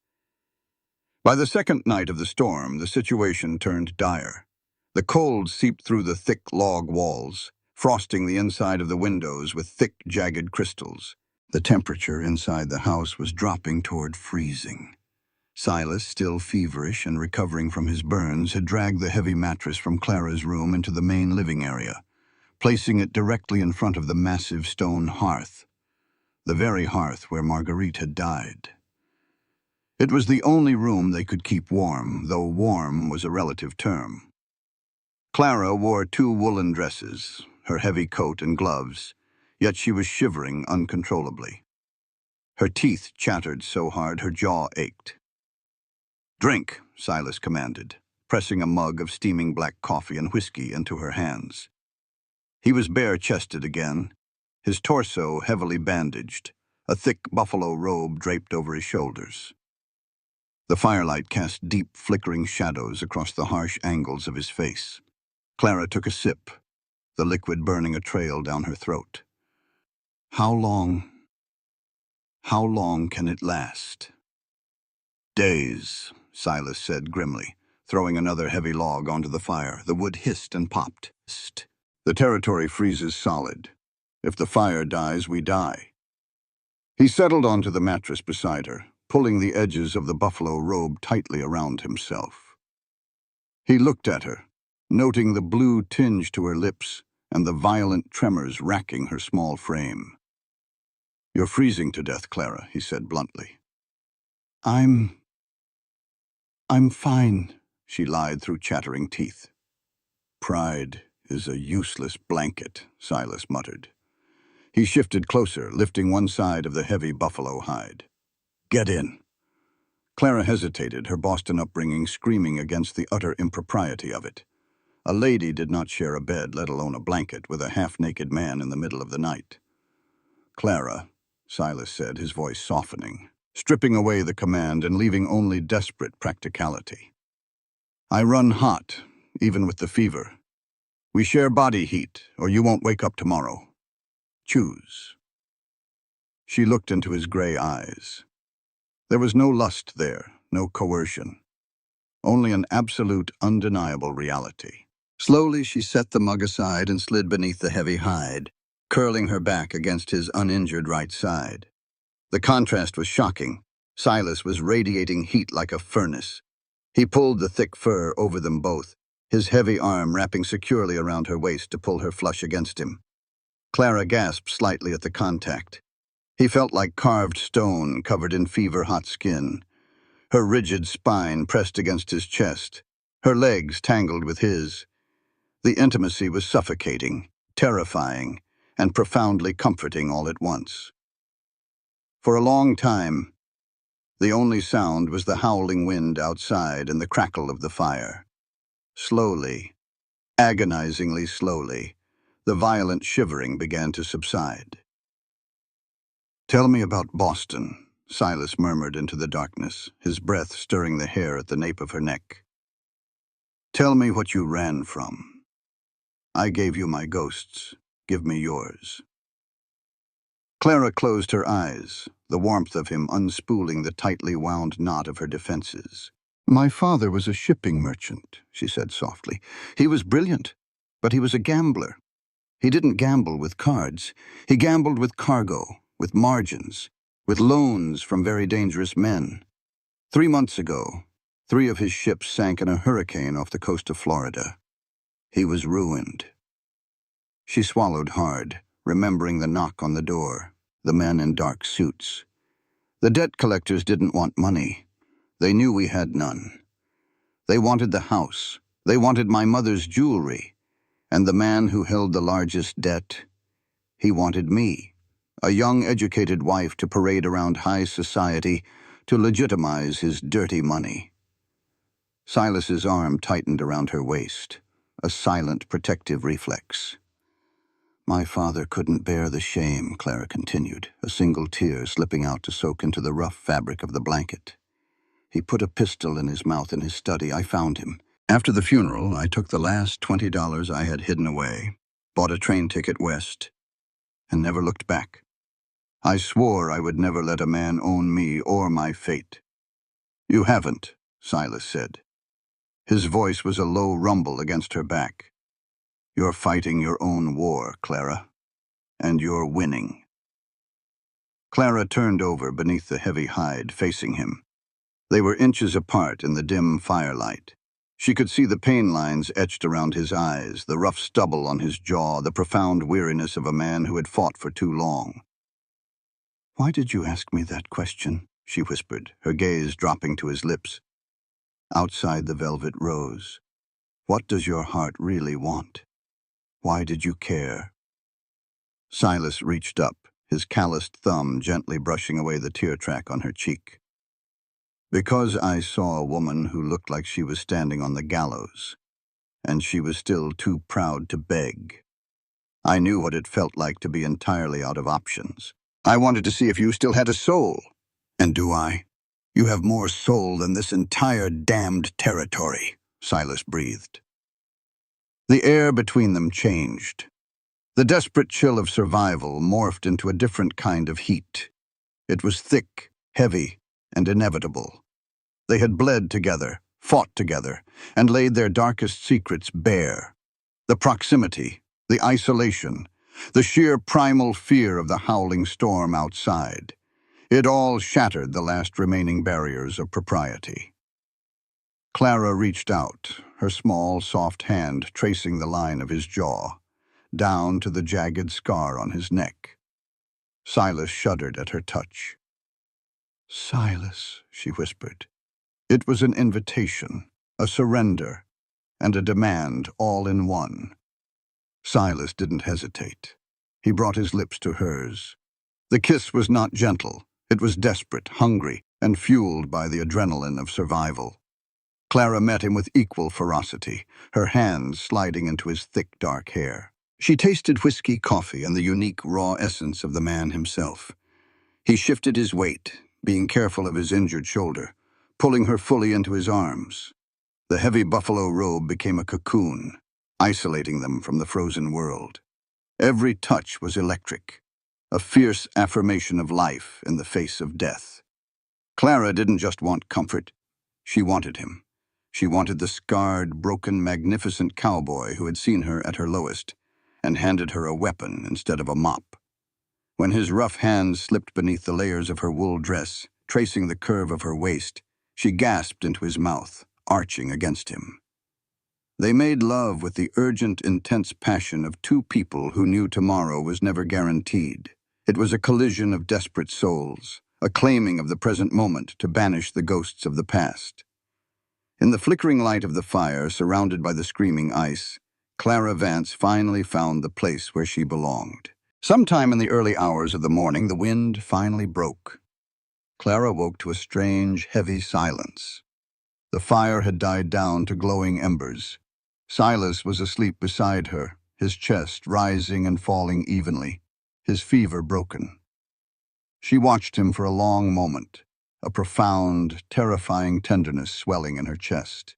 By the second night of the storm, the situation turned dire. The cold seeped through the thick log walls, frosting the inside of the windows with thick, jagged crystals. The temperature inside the house was dropping toward freezing. Silas, still feverish and recovering from his burns, had dragged the heavy mattress from Clara's room into the main living area, placing it directly in front of the massive stone hearth, the very hearth where Marguerite had died. It was the only room they could keep warm, though warm was a relative term. Clara wore 2 woolen dresses, her heavy coat and gloves, yet she was shivering uncontrollably. Her teeth chattered so hard her jaw ached. "Drink," Silas commanded, pressing a mug of steaming black coffee and whiskey into her hands. He was bare-chested again, his torso heavily bandaged, a thick buffalo robe draped over his shoulders. The firelight cast deep, flickering shadows across the harsh angles of his face. Clara took a sip, the liquid burning a trail down her throat. How long can it last?" "Days," Silas said grimly, throwing another heavy log onto the fire. The wood hissed and popped. "The territory freezes solid. If the fire dies, we die." He settled onto the mattress beside her, pulling the edges of the buffalo robe tightly around himself. He looked at her, noting the blue tinge to her lips and the violent tremors racking her small frame. "You're freezing to death, Clara," he said bluntly. I'm fine," she lied through chattering teeth. "Pride is a useless blanket," Silas muttered. He shifted closer, lifting one side of the heavy buffalo hide. "Get in." Clara hesitated, her Boston upbringing screaming against the utter impropriety of it. A lady did not share a bed, let alone a blanket, with a half-naked man in the middle of the night. "Clara," Silas said, his voice softening, stripping away the command and leaving only desperate practicality. "I run hot, even with the fever. We share body heat, or you won't wake up tomorrow. Choose." She looked into his gray eyes. There was no lust there, no coercion, only an absolute, undeniable reality. Slowly she set the mug aside and slid beneath the heavy hide, curling her back against his uninjured right side. The contrast was shocking. Silas was radiating heat like a furnace. He pulled the thick fur over them both, his heavy arm wrapping securely around her waist to pull her flush against him. Clara gasped slightly at the contact. He felt like carved stone covered in fever-hot skin, her rigid spine pressed against his chest, her legs tangled with his. The intimacy was suffocating, terrifying, and profoundly comforting all at once. For a long time, the only sound was the howling wind outside and the crackle of the fire. Slowly, agonizingly slowly, the violent shivering began to subside. "Tell me about Boston," Silas murmured into the darkness, his breath stirring the hair at the nape of her neck. "Tell me what you ran from. I gave you my ghosts. Give me yours." Clara closed her eyes, the warmth of him unspooling the tightly wound knot of her defenses. "My father was a shipping merchant," she said softly. "He was brilliant, but he was a gambler. He didn't gamble with cards. He gambled with cargo, with margins, with loans from very dangerous men. 3 months ago, 3 of his ships sank in a hurricane off the coast of Florida. He was ruined." She swallowed hard, remembering the knock on the door, the men in dark suits. The debt collectors didn't want money. They knew we had none. They wanted the house. They wanted my mother's jewelry. And the man who held the largest debt, he wanted me, a young educated wife to parade around high society to legitimize his dirty money. Silas's arm tightened around her waist, a silent protective reflex. "My father couldn't bear the shame," Clara continued, a single tear slipping out to soak into the rough fabric of the blanket. "He put a pistol in his mouth in his study. I found him. After the funeral, I took the last $20 I had hidden away, bought a train ticket west, and never looked back. I swore I would never let a man own me or my fate." "You haven't," Silas said. His voice was a low rumble against her back. "You're fighting your own war, Clara, and you're winning." Clara turned over beneath the heavy hide, facing him. They were inches apart in the dim firelight. She could see the pain lines etched around his eyes, the rough stubble on his jaw, the profound weariness of a man who had fought for too long. "Why did you ask me that question?" she whispered, her gaze dropping to his lips. "Outside the velvet rose, what does your heart really want? Why did you care?" Silas reached up, his calloused thumb gently brushing away the tear track on her cheek. "Because I saw a woman who looked like she was standing on the gallows, and she was still too proud to beg. I knew what it felt like to be entirely out of options. I wanted to see if you still had a soul. And do I? You have more soul than this entire damned territory," Silas breathed. The air between them changed. The desperate chill of survival morphed into a different kind of heat. It was thick, heavy, and inevitable. They had bled together, fought together, and laid their darkest secrets bare. The proximity, the isolation, the sheer primal fear of the howling storm outside. It all shattered the last remaining barriers of propriety. Clara reached out, her small, soft hand tracing the line of his jaw, down to the jagged scar on his neck. Silas shuddered at her touch. "Silas," she whispered. It was an invitation, a surrender, and a demand all in one. Silas didn't hesitate. He brought his lips to hers. The kiss was not gentle. It was desperate, hungry, and fueled by the adrenaline of survival. Clara met him with equal ferocity, her hands sliding into his thick, dark hair. She tasted whiskey, coffee, and the unique, raw essence of the man himself. He shifted his weight, being careful of his injured shoulder, pulling her fully into his arms. The heavy buffalo robe became a cocoon, isolating them from the frozen world. Every touch was electric, a fierce affirmation of life in the face of death. Clara didn't just want comfort. She wanted him. She wanted the scarred, broken, magnificent cowboy who had seen her at her lowest and handed her a weapon instead of a mop. When his rough hands slipped beneath the layers of her wool dress, tracing the curve of her waist, she gasped into his mouth, arching against him. They made love with the urgent, intense passion of two people who knew tomorrow was never guaranteed. It was a collision of desperate souls, a claiming of the present moment to banish the ghosts of the past. In the flickering light of the fire, surrounded by the screaming ice, Clara Vance finally found the place where she belonged. Sometime in the early hours of the morning, the wind finally broke. Clara woke to a strange, heavy silence. The fire had died down to glowing embers. Silas was asleep beside her, his chest rising and falling evenly, his fever broken. She watched him for a long moment, a profound, terrifying tenderness swelling in her chest.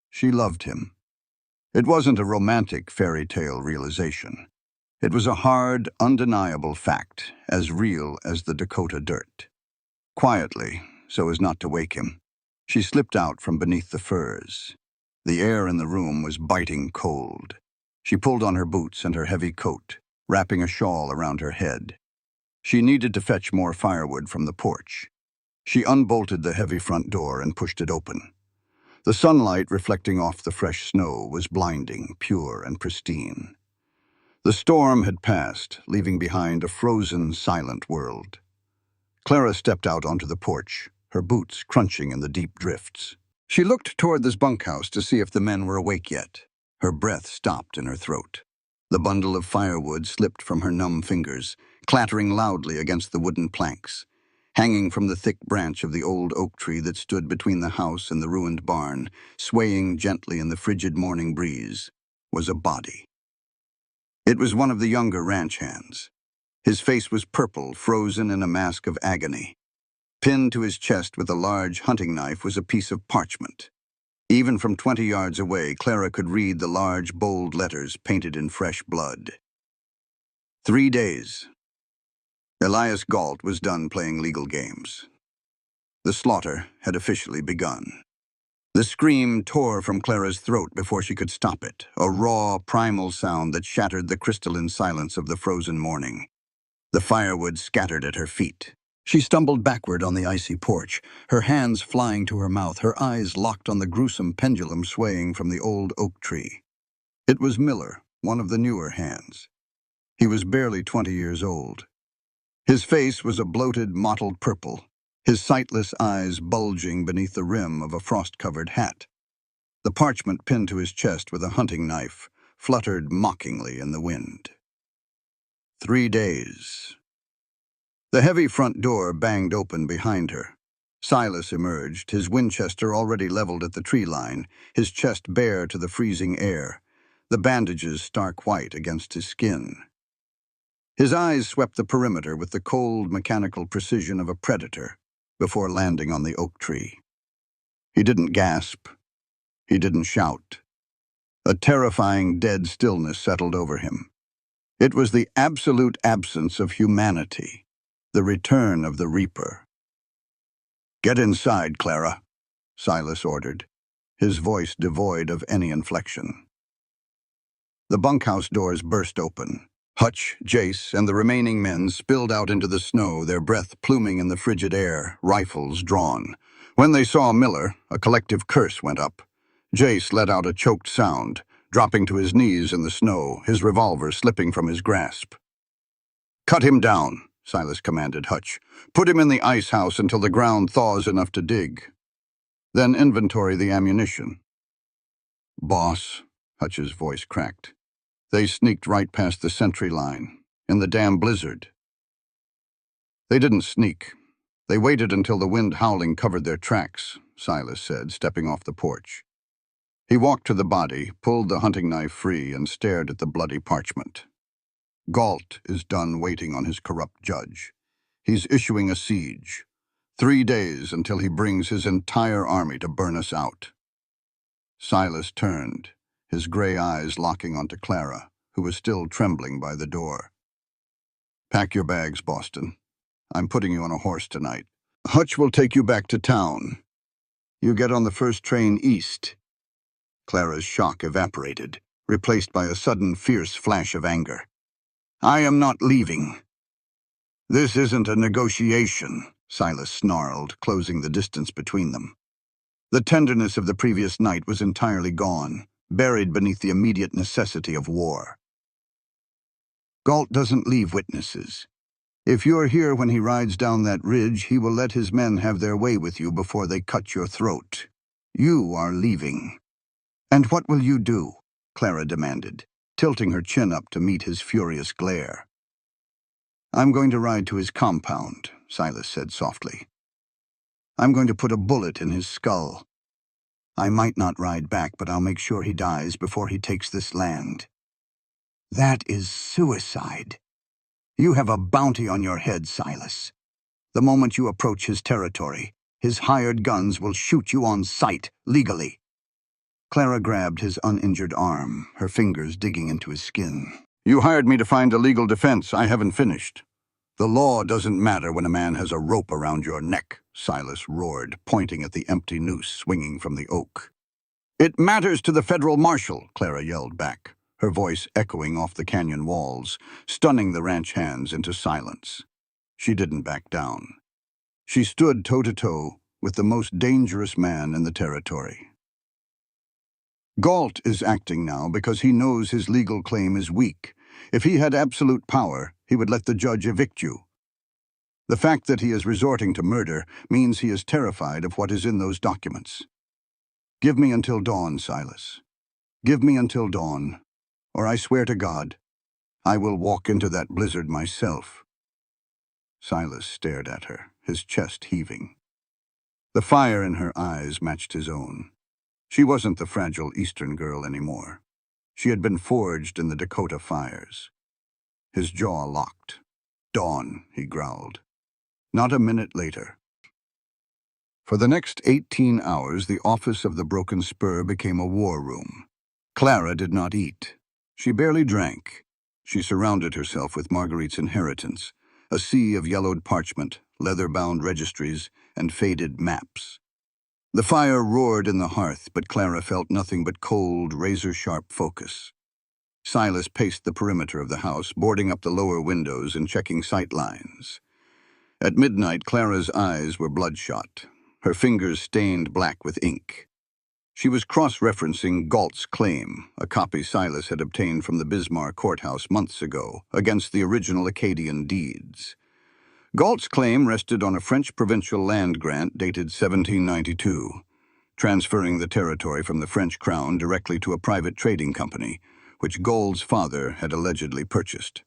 She loved him. It wasn't a romantic fairy tale realization. It was a hard, undeniable fact, as real as the Dakota dirt. Quietly, so as not to wake him, she slipped out from beneath the furs. The air in the room was biting cold. She pulled on her boots and her heavy coat, wrapping a shawl around her head. She needed to fetch more firewood from the porch. She unbolted the heavy front door and pushed it open. The sunlight reflecting off the fresh snow was blinding, pure and pristine. The storm had passed, leaving behind a frozen, silent world. Clara stepped out onto the porch, her boots crunching in the deep drifts. She looked toward this bunkhouse to see if the men were awake yet. Her breath stopped in her throat. The bundle of firewood slipped from her numb fingers, clattering loudly against the wooden planks. Hanging from the thick branch of the old oak tree that stood between the house and the ruined barn, swaying gently in the frigid morning breeze, was a body. It was one of the younger ranch hands. His face was purple, frozen in a mask of agony. Pinned to his chest with a large hunting knife was a piece of parchment. Even from 20 yards away, Clara could read the large, bold letters painted in fresh blood. 3 days. Elias Galt was done playing legal games. The slaughter had officially begun. The scream tore from Clara's throat before she could stop it, a raw, primal sound that shattered the crystalline silence of the frozen morning. The firewood scattered at her feet. She stumbled backward on the icy porch, her hands flying to her mouth, her eyes locked on the gruesome pendulum swaying from the old oak tree. It was Miller, one of the newer hands. He was barely 20 years old. His face was a bloated, mottled purple, his sightless eyes bulging beneath the rim of a frost-covered hat. The parchment pinned to his chest with a hunting knife fluttered mockingly in the wind. 3 days. The heavy front door banged open behind her. Silas emerged, his Winchester already leveled at the tree line, his chest bare to the freezing air, the bandages stark white against his skin. His eyes swept the perimeter with the cold, mechanical precision of a predator before landing on the oak tree. He didn't gasp. He didn't shout. A terrifying, dead stillness settled over him. It was the absolute absence of humanity, the return of the Reaper. "Get inside, Clara," Silas ordered, his voice devoid of any inflection. The bunkhouse doors burst open. Hutch, Jace, and the remaining men spilled out into the snow, their breath pluming in the frigid air, rifles drawn. When they saw Miller, a collective curse went up. Jace let out a choked sound, dropping to his knees in the snow, his revolver slipping from his grasp. "Cut him down," Silas commanded Hutch. "Put him in the ice house until the ground thaws enough to dig. Then inventory the ammunition." "Boss," Hutch's voice cracked. "They sneaked right past the sentry line, in the damn blizzard." "They didn't sneak. They waited until the wind howling covered their tracks," Silas said, stepping off the porch. He walked to the body, pulled the hunting knife free, and stared at the bloody parchment. "Galt is done waiting on his corrupt judge. He's issuing a siege. 3 days until he brings his entire army to burn us out." Silas turned, his gray eyes locking onto Clara, who was still trembling by the door. "Pack your bags, Boston. I'm putting you on a horse tonight. Hutch will take you back to town. You get on the first train east." Clara's shock evaporated, replaced by a sudden fierce flash of anger. "I am not leaving." "This isn't a negotiation," Silas snarled, closing the distance between them. The tenderness of the previous night was entirely gone, buried beneath the immediate necessity of war. "Galt doesn't leave witnesses. If you're here when he rides down that ridge, he will let his men have their way with you before they cut your throat. You are leaving." "And what will you do?" Clara demanded, tilting her chin up to meet his furious glare. "I'm going to ride to his compound," Silas said softly. "I'm going to put a bullet in his skull. I might not ride back, but I'll make sure he dies before he takes this land." "That is suicide. You have a bounty on your head, Silas. The moment you approach his territory, his hired guns will shoot you on sight, legally." Clara grabbed his uninjured arm, her fingers digging into his skin. You hired me to find a legal defense. I haven't finished. The law doesn't matter when a man has a rope around your neck, Silas roared, pointing at the empty noose swinging from the oak. It matters to the federal marshal, Clara yelled back, her voice echoing off the canyon walls, stunning the ranch hands into silence. She didn't back down. She stood toe-to-toe with the most dangerous man in the territory. Galt is acting now because he knows his legal claim is weak. If he had absolute power, he would let the judge evict you. The fact that he is resorting to murder means he is terrified of what is in those documents. Give me until dawn, Silas. Give me until dawn, or I swear to God, I will walk into that blizzard myself. Silas stared at her, his chest heaving. The fire in her eyes matched his own. She wasn't the fragile Eastern girl anymore. She had been forged in the Dakota fires. His jaw locked. Dawn, he growled. Not a minute later. For the next 18 hours, the office of the Broken Spur became a war room. Clara did not eat. She barely drank. She surrounded herself with Marguerite's inheritance, a sea of yellowed parchment, leather-bound registries, and faded maps. The fire roared in the hearth, but Clara felt nothing but cold, razor-sharp focus. Silas paced the perimeter of the house, boarding up the lower windows and checking sight lines. At midnight, Clara's eyes were bloodshot, her fingers stained black with ink. She was cross-referencing Galt's claim, a copy Silas had obtained from the Bismarck courthouse months ago, against the original Acadian deeds. Galt's claim rested on a French provincial land grant dated 1792, transferring the territory from the French crown directly to a private trading company, which Galt's father had allegedly purchased.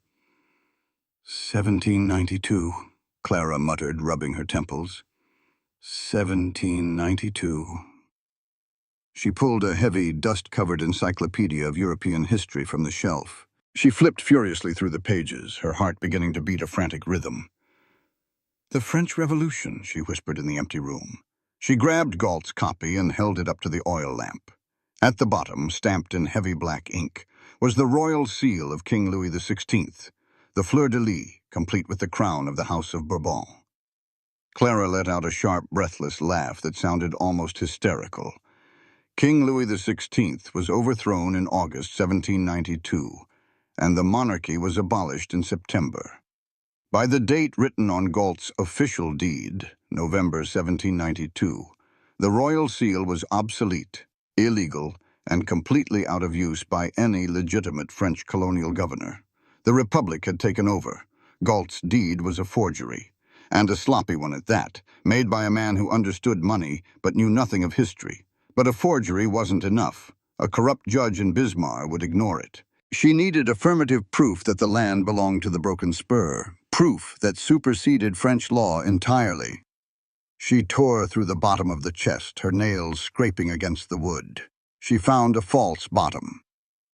1792, Clara muttered, rubbing her temples. 1792. She pulled a heavy, dust-covered encyclopedia of European history from the shelf. She flipped furiously through the pages, her heart beginning to beat a frantic rhythm. The French Revolution, she whispered in the empty room. She grabbed Galt's copy and held it up to the oil lamp. At the bottom, stamped in heavy black ink, was the royal seal of King Louis XVI, the fleur-de-lis, complete with the crown of the House of Bourbon. Clara let out a sharp, breathless laugh that sounded almost hysterical. King Louis XVI was overthrown in August 1792, and the monarchy was abolished in September. By the date written on Galt's official deed, November 1792, the royal seal was obsolete, illegal, and completely out of use by any legitimate French colonial governor. The Republic had taken over. Galt's deed was a forgery, and a sloppy one at that, made by a man who understood money but knew nothing of history. But a forgery wasn't enough. A corrupt judge in Bismarck would ignore it. She needed affirmative proof that the land belonged to the Broken Spur, proof that superseded French law entirely. She tore through the bottom of the chest, her nails scraping against the wood. She found a false bottom.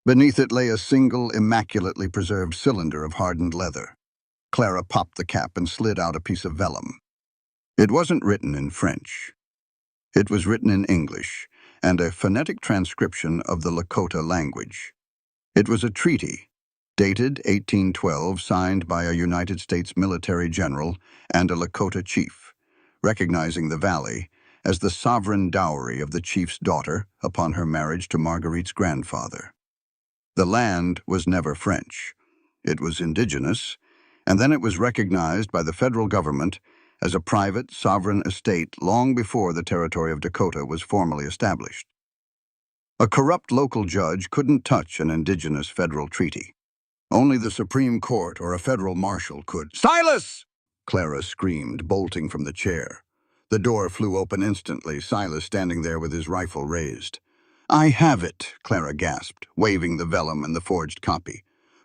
Beneath it lay a single, immaculately preserved cylinder of hardened leather. Clara popped the cap and slid out a piece of vellum. It wasn't written in French. It was written in English, and a phonetic transcription of the Lakota language. It was a treaty, dated 1812, signed by a United States military general and a Lakota chief, recognizing the valley as the sovereign dowry of the chief's daughter upon her marriage to Marguerite's grandfather. The land was never French. It was indigenous, and then it was recognized by the federal government as a private, sovereign estate long before the territory of Dakota was formally established. A corrupt local judge couldn't touch an indigenous federal treaty. Only the Supreme Court or a federal marshal could. "Silas!" Clara screamed, bolting from the chair. The door flew open instantly, Silas standing there with his rifle raised. "I have it," Clara gasped, waving the vellum and the forged copy.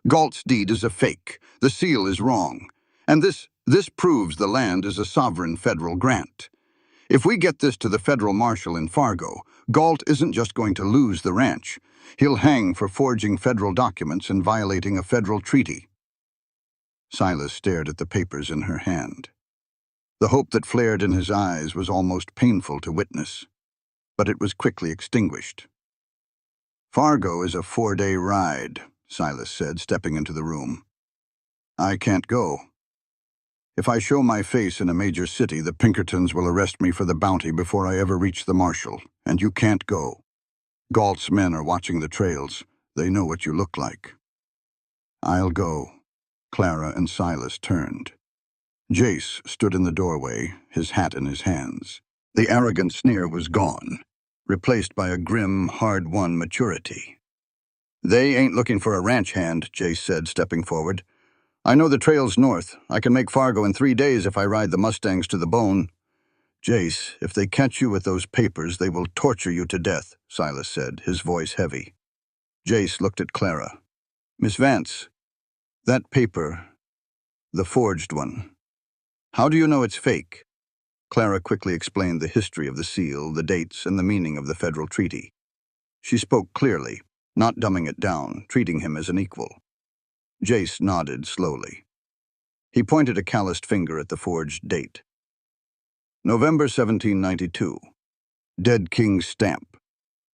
"Galt's deed is a fake. The seal is wrong. And this proves the land is a sovereign federal grant. If we get this to the federal marshal in Fargo, Galt isn't just going to lose the ranch. He'll hang for forging federal documents and violating a federal treaty." Silas stared at the papers in her hand. The hope that flared in his eyes was almost painful to witness, but it was quickly extinguished. "Fargo is a 4-day ride," Silas said, stepping into the room. I can't go. If I show my face in a major city, the Pinkertons will arrest me for the bounty before I ever reach the marshal, and you can't go. Galt's men are watching the trails. They know what you look like. I'll go. Clara and Silas turned. Jace stood in the doorway, his hat in his hands. The arrogant sneer was gone, replaced by a grim, hard-won maturity. They ain't looking for a ranch hand, Jace said, stepping forward. I know the trails north. I can make Fargo in 3 days if I ride the Mustangs to the bone. Jace, if they catch you with those papers, they will torture you to death, Silas said, his voice heavy. Jace looked at Clara. Miss Vance, that paper, the forged one, how do you know it's fake? Clara quickly explained the history of the seal, the dates, and the meaning of the federal treaty. She spoke clearly, not dumbing it down, treating him as an equal. Jace nodded slowly. He pointed a calloused finger at the forged date. November 1792. Dead King's stamp.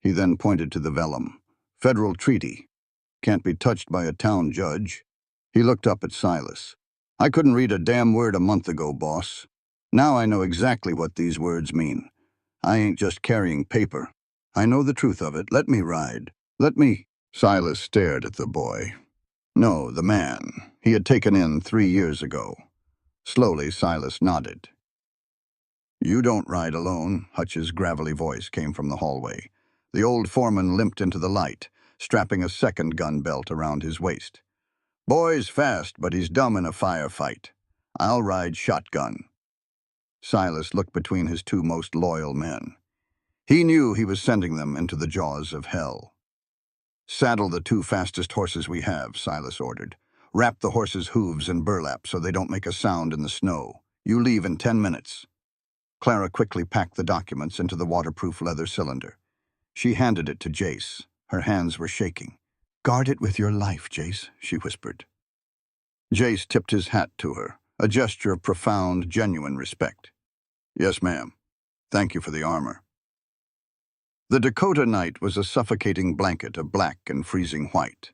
He then pointed to the vellum. Federal treaty. Can't be touched by a town judge. He looked up at Silas. I couldn't read a damn word a month ago, boss. Now I know exactly what these words mean. I ain't just carrying paper. I know the truth of it. Let me ride. Let me. Silas stared at the boy. No, the man. He had taken in 3 years ago. Slowly, Silas nodded. You don't ride alone, Hutch's gravelly voice came from the hallway. The old foreman limped into the light, strapping a second gun belt around his waist. Boy's fast, but he's dumb in a firefight. I'll ride shotgun. Silas looked between his 2 most loyal men. He knew he was sending them into the jaws of hell. Saddle the 2 fastest horses we have, Silas ordered. Wrap the horses' hooves in burlap so they don't make a sound in the snow. You leave in 10 minutes. Clara quickly packed the documents into the waterproof leather cylinder. She handed it to Jace. Her hands were shaking. Guard it with your life, Jace, she whispered. Jace tipped his hat to her, a gesture of profound, genuine respect. Yes, ma'am. Thank you for the armor. The Dakota night was a suffocating blanket of black and freezing white.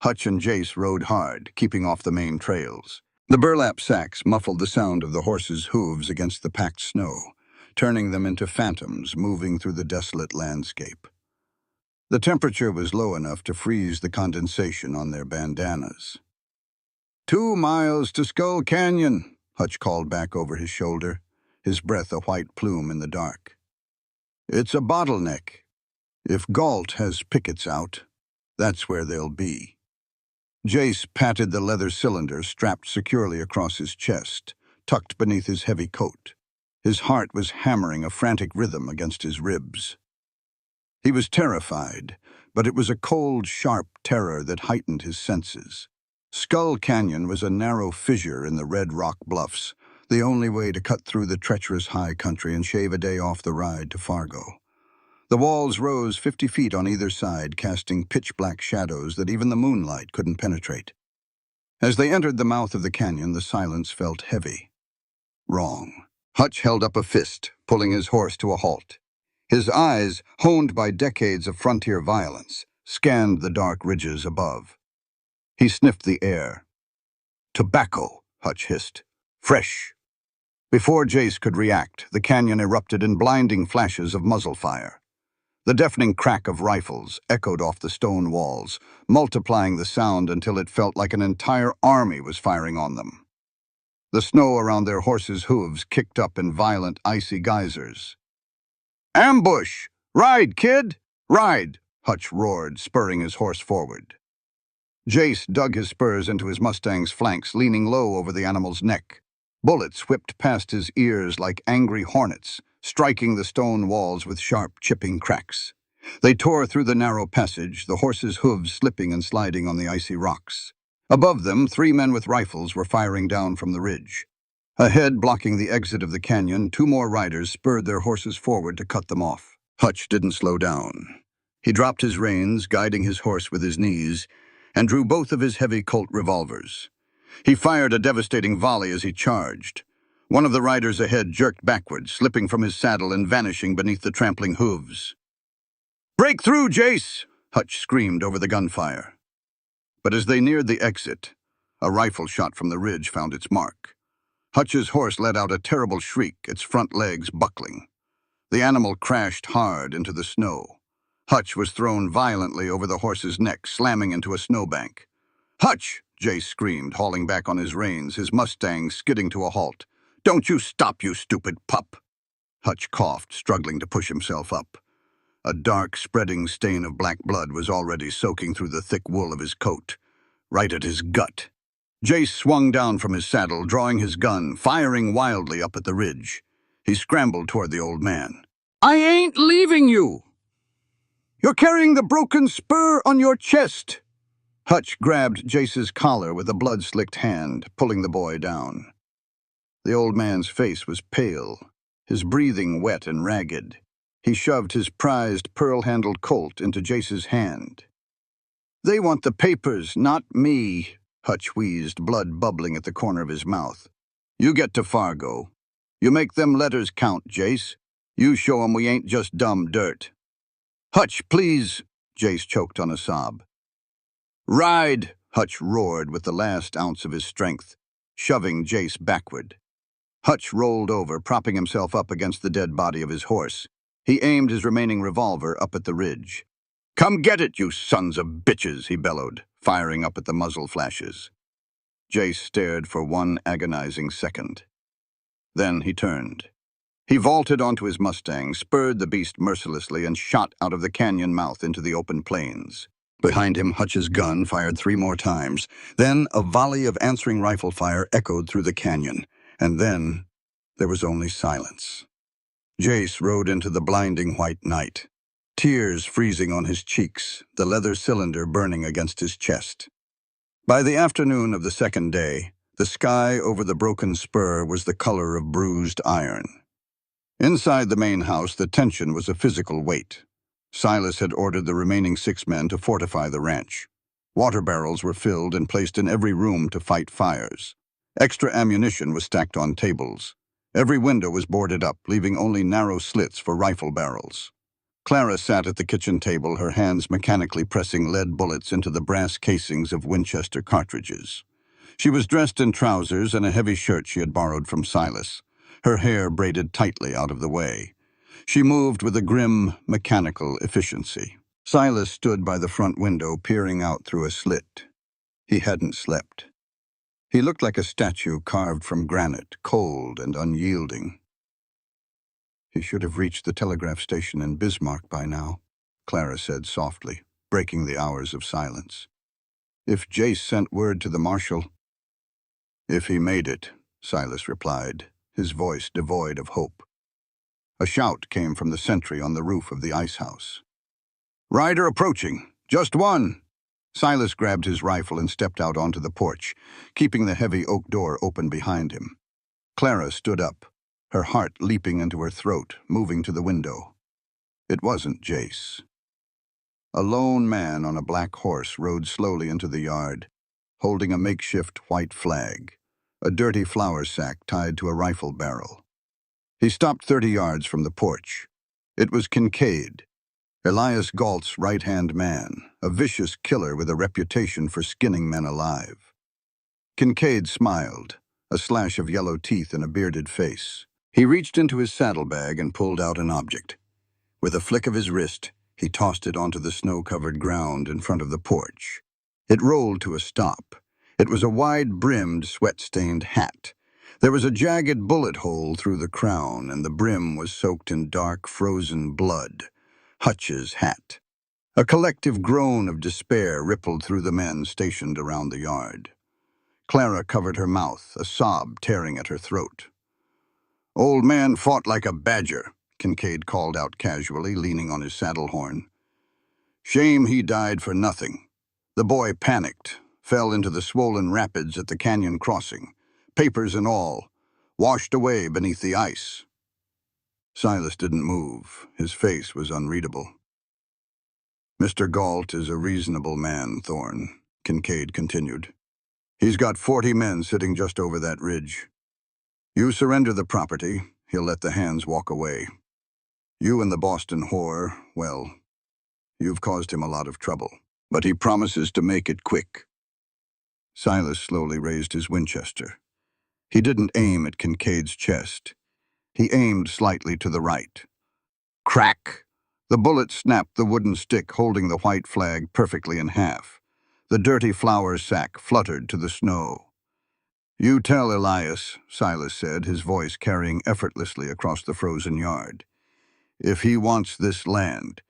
Hutch and Jace rode hard, keeping off the main trails. The burlap sacks muffled the sound of the horses' hooves against the packed snow, turning them into phantoms moving through the desolate landscape. The temperature was low enough to freeze the condensation on their bandanas. 2 miles to Skull Canyon, Hutch called back over his shoulder, his breath a white plume in the dark. It's a bottleneck. If Galt has pickets out, that's where they'll be. Jace patted the leather cylinder strapped securely across his chest, tucked beneath his heavy coat. His heart was hammering a frantic rhythm against his ribs. He was terrified, but it was a cold, sharp terror that heightened his senses. Skull Canyon was a narrow fissure in the red rock bluffs, the only way to cut through the treacherous high country and shave a day off the ride to Fargo. The walls rose 50 feet on either side, casting pitch-black shadows that even the moonlight couldn't penetrate. As they entered the mouth of the canyon, the silence felt heavy. Wrong. Hutch held up a fist, pulling his horse to a halt. His eyes, honed by decades of frontier violence, scanned the dark ridges above. He sniffed the air. Tobacco, Hutch hissed. Fresh. Before Jace could react, the canyon erupted in blinding flashes of muzzle fire. The deafening crack of rifles echoed off the stone walls, multiplying the sound until it felt like an entire army was firing on them. The snow around their horses' hooves kicked up in violent, icy geysers. Ambush! Ride, kid! Ride! Hutch roared, spurring his horse forward. Jace dug his spurs into his Mustang's flanks, leaning low over the animal's neck. Bullets whipped past his ears like angry hornets, striking the stone walls with sharp, chipping cracks. They tore through the narrow passage, the horses' hooves slipping and sliding on the icy rocks. Above them, 3 men with rifles were firing down from the ridge. Ahead, blocking the exit of the canyon, 2 more riders spurred their horses forward to cut them off. Hutch didn't slow down. He dropped his reins, guiding his horse with his knees, and drew both of his heavy Colt revolvers. He fired a devastating volley as he charged. One of the riders ahead jerked backward, slipping from his saddle and vanishing beneath the trampling hooves. "Break through, Jace!" Hutch screamed over the gunfire. But as they neared the exit, a rifle shot from the ridge found its mark. Hutch's horse let out a terrible shriek, its front legs buckling. The animal crashed hard into the snow. Hutch was thrown violently over the horse's neck, slamming into a snowbank. "Hutch!" Jace screamed, hauling back on his reins, his Mustang skidding to a halt. "Don't you stop, you stupid pup!" Hutch coughed, struggling to push himself up. A dark, spreading stain of black blood was already soaking through the thick wool of his coat, right at his gut. Jace swung down from his saddle, drawing his gun, firing wildly up at the ridge. He scrambled toward the old man. "I ain't leaving you! You're carrying the broken spur on your chest!" Hutch grabbed Jace's collar with a blood-slicked hand, pulling the boy down. The old man's face was pale, his breathing wet and ragged. He shoved his prized pearl-handled Colt into Jace's hand. "They want the papers, not me," Hutch wheezed, blood bubbling at the corner of his mouth. "You get to Fargo. You make them letters count, Jace. You show 'em we ain't just dumb dirt." "Hutch, please," Jace choked on a sob. "Ride," Hutch roared with the last ounce of his strength, shoving Jace backward. Hutch rolled over, propping himself up against the dead body of his horse. He aimed his remaining revolver up at the ridge. "Come get it, you sons of bitches," he bellowed, firing up at the muzzle flashes. Jace stared for one agonizing second. Then he turned. He vaulted onto his Mustang, spurred the beast mercilessly, and shot out of the canyon mouth into the open plains. Behind him, Hutch's gun fired 3 more times. Then a volley of answering rifle fire echoed through the canyon. And then there was only silence. Jace rode into the blinding white night, tears freezing on his cheeks, the leather cylinder burning against his chest. By the afternoon of the second day, the sky over the broken spur was the color of bruised iron. Inside the main house, the tension was a physical weight. Silas had ordered the remaining 6 men to fortify the ranch. Water barrels were filled and placed in every room to fight fires. Extra ammunition was stacked on tables. Every window was boarded up, leaving only narrow slits for rifle barrels. Clara sat at the kitchen table, her hands mechanically pressing lead bullets into the brass casings of Winchester cartridges. She was dressed in trousers and a heavy shirt she had borrowed from Silas, her hair braided tightly out of the way. She moved with a grim, mechanical efficiency. Silas stood by the front window, peering out through a slit. He hadn't slept. He looked like a statue carved from granite, cold and unyielding. "He should have reached the telegraph station in Bismarck by now," Clara said softly, breaking the hours of silence. "If Jace sent word to the marshal—" "If he made it," Silas replied, his voice devoid of hope. A shout came from the sentry on the roof of the ice house. "Rider approaching! Just one!" Silas grabbed his rifle and stepped out onto the porch, keeping the heavy oak door open behind him. Clara stood up, her heart leaping into her throat, moving to the window. It wasn't Jace. A lone man on a black horse rode slowly into the yard, holding a makeshift white flag, a dirty flour sack tied to a rifle barrel. He stopped 30 yards from the porch. It was Kincaid, Elias Galt's right-hand man, a vicious killer with a reputation for skinning men alive. Kincaid smiled, a slash of yellow teeth in a bearded face. He reached into his saddlebag and pulled out an object. With a flick of his wrist, he tossed it onto the snow-covered ground in front of the porch. It rolled to a stop. It was a wide-brimmed, sweat-stained hat. There was a jagged bullet hole through the crown, and the brim was soaked in dark, frozen blood. Hutch's hat. A collective groan of despair rippled through the men stationed around the yard. Clara covered her mouth, a sob tearing at her throat. "Old man fought like a badger," Kincaid called out casually, leaning on his saddle horn. "Shame he died for nothing. The boy panicked, fell into the swollen rapids at the canyon crossing, papers and all, washed away beneath the ice." Silas didn't move. His face was unreadable. "Mr. Galt is a reasonable man, Thorne," Kincaid continued. "He's got 40 men sitting just over that ridge. You surrender the property, he'll let the hands walk away. You and the Boston whore, well, you've caused him a lot of trouble. But he promises to make it quick." Silas slowly raised his Winchester. He didn't aim at Kincaid's chest. He aimed slightly to the right. Crack! The bullet snapped the wooden stick holding the white flag perfectly in half. The dirty flour sack fluttered to the snow. "You tell Elias," Silas said, his voice carrying effortlessly across the frozen yard. "If he wants this land,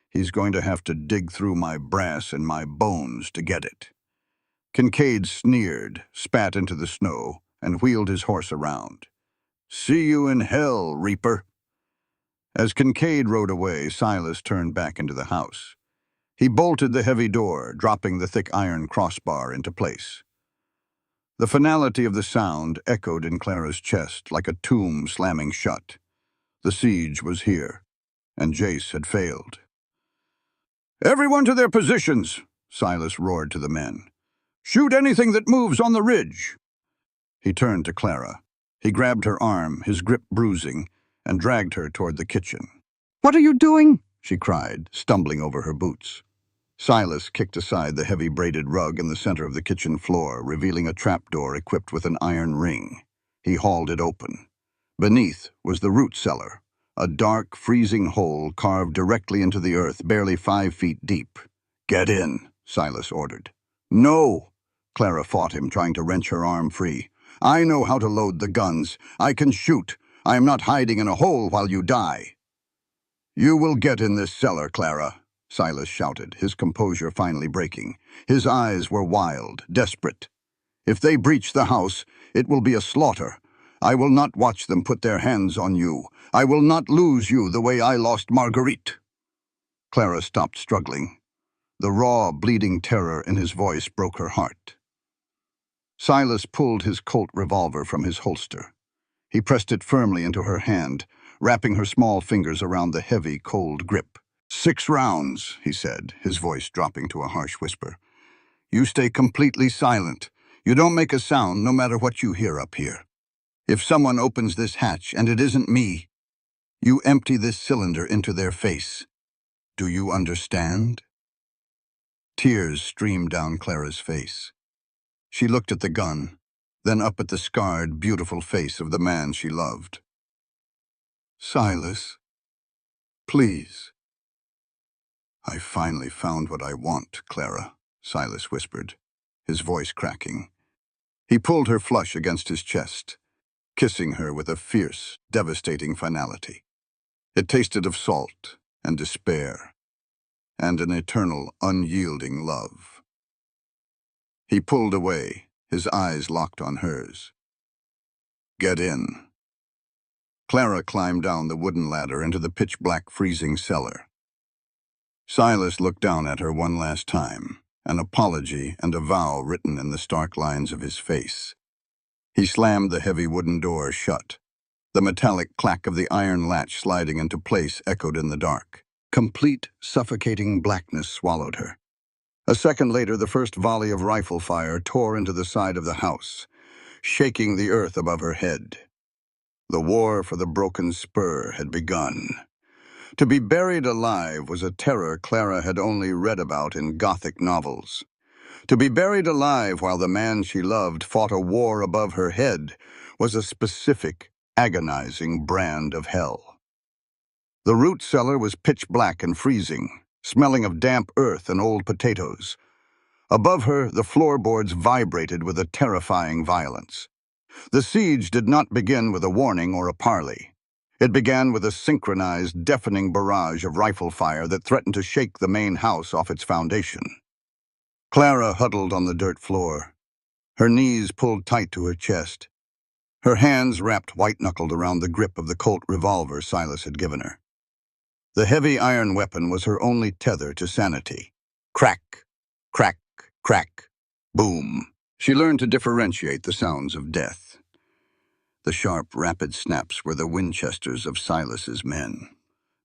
he's going to have to dig through my brass and my bones to get it." Kincaid sneered, spat into the snow, and wheeled his horse around. "See you in hell, Reaper." As Kincaid rode away, Silas turned back into the house. He bolted the heavy door, dropping the thick iron crossbar into place. The finality of the sound echoed in Clara's chest like a tomb slamming shut. The siege was here, and Jace had failed. "Everyone to their positions," Silas roared to the men. "Shoot anything that moves on the ridge." He turned to Clara. He grabbed her arm, his grip bruising, and dragged her toward the kitchen. "What are you doing?" she cried, stumbling over her boots. Silas kicked aside the heavy braided rug in the center of the kitchen floor, revealing a trapdoor equipped with an iron ring. He hauled it open. Beneath was the root cellar, a dark, freezing hole carved directly into the earth, barely 5 feet deep. "Get in," Silas ordered. "No!" Clara fought him, trying to wrench her arm free. "I know how to load the guns. I can shoot. I am not hiding in a hole while you die." "You will get in this cellar, Clara," Silas shouted, his composure finally breaking. His eyes were wild, desperate. "If they breach the house, it will be a slaughter. I will not watch them put their hands on you. I will not lose you the way I lost Marguerite." Clara stopped struggling. The raw, bleeding terror in his voice broke her heart. Silas pulled his Colt revolver from his holster. He pressed it firmly into her hand, wrapping her small fingers around the heavy, cold grip. "6 rounds," he said, his voice dropping to a harsh whisper. "You stay completely silent. You don't make a sound no matter what you hear up here. If someone opens this hatch and it isn't me, you empty this cylinder into their face. Do you understand?" Tears streamed down Clara's face. She looked at the gun, then up at the scarred, beautiful face of the man she loved. "Silas, please." "I finally found what I want, Clara," Silas whispered, his voice cracking. He pulled her flush against his chest, kissing her with a fierce, devastating finality. It tasted of salt and despair, and an eternal, unyielding love. He pulled away, his eyes locked on hers. "Get in." Clara climbed down the wooden ladder into the pitch-black, freezing cellar. Silas looked down at her one last time, an apology and a vow written in the stark lines of his face. He slammed the heavy wooden door shut. The metallic clack of the iron latch sliding into place echoed in the dark. Complete, suffocating blackness swallowed her. A second later, the first volley of rifle fire tore into the side of the house, shaking the earth above her head. The war for the broken Spur had begun. To be buried alive was a terror Clara had only read about in Gothic novels. To be buried alive while the man she loved fought a war above her head was a specific, agonizing brand of hell. The root cellar was pitch black and freezing, smelling of damp earth and old potatoes. Above her, the floorboards vibrated with a terrifying violence. The siege did not begin with a warning or a parley. It began with a synchronized, deafening barrage of rifle fire that threatened to shake the main house off its foundation. Clara huddled on the dirt floor, her knees pulled tight to her chest, her hands wrapped white-knuckled around the grip of the Colt revolver Silas had given her. The heavy iron weapon was her only tether to sanity. Crack, crack, crack, boom. She learned to differentiate the sounds of death. The sharp, rapid snaps were the Winchesters of Silas's men.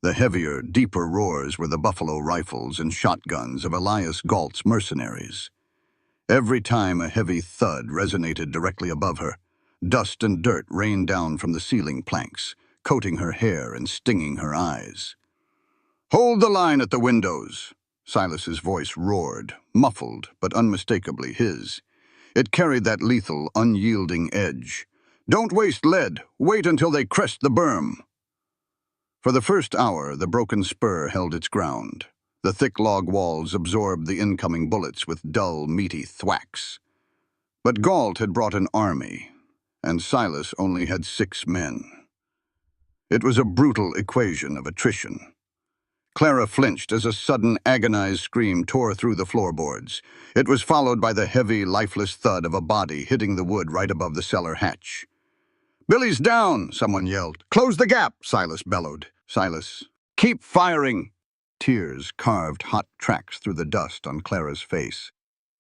The heavier, deeper roars were the buffalo rifles and shotguns of Elias Galt's mercenaries. Every time a heavy thud resonated directly above her, dust and dirt rained down from the ceiling planks, coating her hair and stinging her eyes. "Hold the line at the windows," Silas's voice roared, muffled but unmistakably his. It carried that lethal, unyielding edge. "Don't waste lead. Wait until they crest the berm." For the first hour, the broken spur held its ground. The thick log walls absorbed the incoming bullets with dull, meaty thwacks. But Galt had brought an army, and Silas only had 6 men. It was a brutal equation of attrition. Clara flinched as a sudden, agonized scream tore through the floorboards. It was followed by the heavy, lifeless thud of a body hitting the wood right above the cellar hatch. "Billy's down!" someone yelled. "Close the gap!" Silas bellowed. "Silas, keep firing!" Tears carved hot tracks through the dust on Clara's face.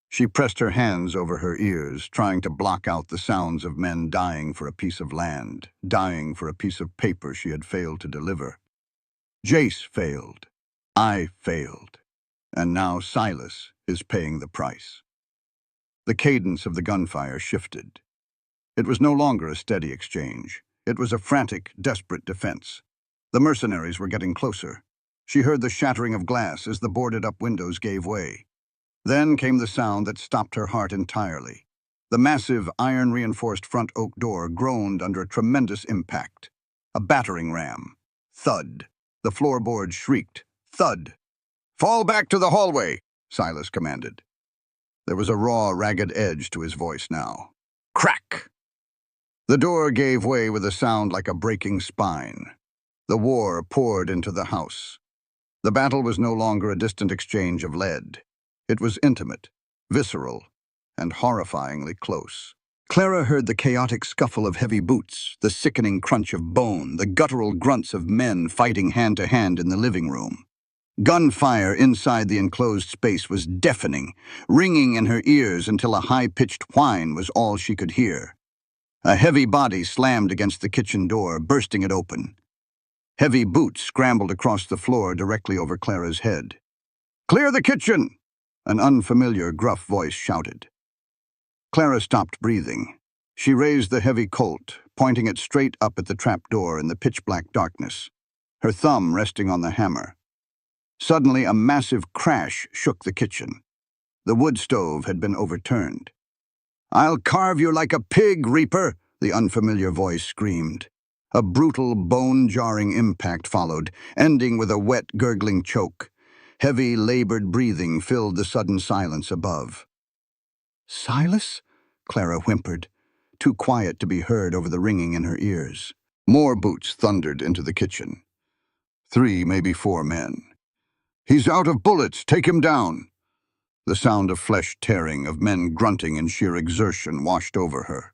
She pressed her hands over her ears, trying to block out the sounds of men dying for a piece of land, dying for a piece of paper she had failed to deliver. Jace failed. I failed. And now Silas is paying the price. The cadence of the gunfire shifted. It was no longer a steady exchange. It was a frantic, desperate defense. The mercenaries were getting closer. She heard the shattering of glass as the boarded-up windows gave way. Then came the sound that stopped her heart entirely. The massive, iron-reinforced front oak door groaned under a tremendous impact. A battering ram. Thud. The floorboards shrieked. Thud. "Fall back to the hallway," Silas commanded. There was a raw, ragged edge to his voice now. Crack! The door gave way with a sound like a breaking spine. The war poured into the house. The battle was no longer a distant exchange of lead. It was intimate, visceral, and horrifyingly close. Clara heard the chaotic scuffle of heavy boots, the sickening crunch of bone, the guttural grunts of men fighting hand-to-hand in the living room. Gunfire inside the enclosed space was deafening, ringing in her ears until a high-pitched whine was all she could hear. A heavy body slammed against the kitchen door, bursting it open. Heavy boots scrambled across the floor directly over Clara's head. "Clear the kitchen!" An unfamiliar, gruff voice shouted. Clara stopped breathing. She raised the heavy Colt, pointing it straight up at the trapdoor in the pitch-black darkness, her thumb resting on the hammer. Suddenly, a massive crash shook the kitchen. The wood stove had been overturned. "I'll carve you like a pig, Reaper!" the unfamiliar voice screamed. A brutal, bone-jarring impact followed, ending with a wet, gurgling choke. Heavy, labored breathing filled the sudden silence above. "Silas?" Clara whimpered, too quiet to be heard over the ringing in her ears. More boots thundered into the kitchen. 3, maybe 4 men. "He's out of bullets! Take him down!" The sound of flesh tearing, of men grunting in sheer exertion, washed over her.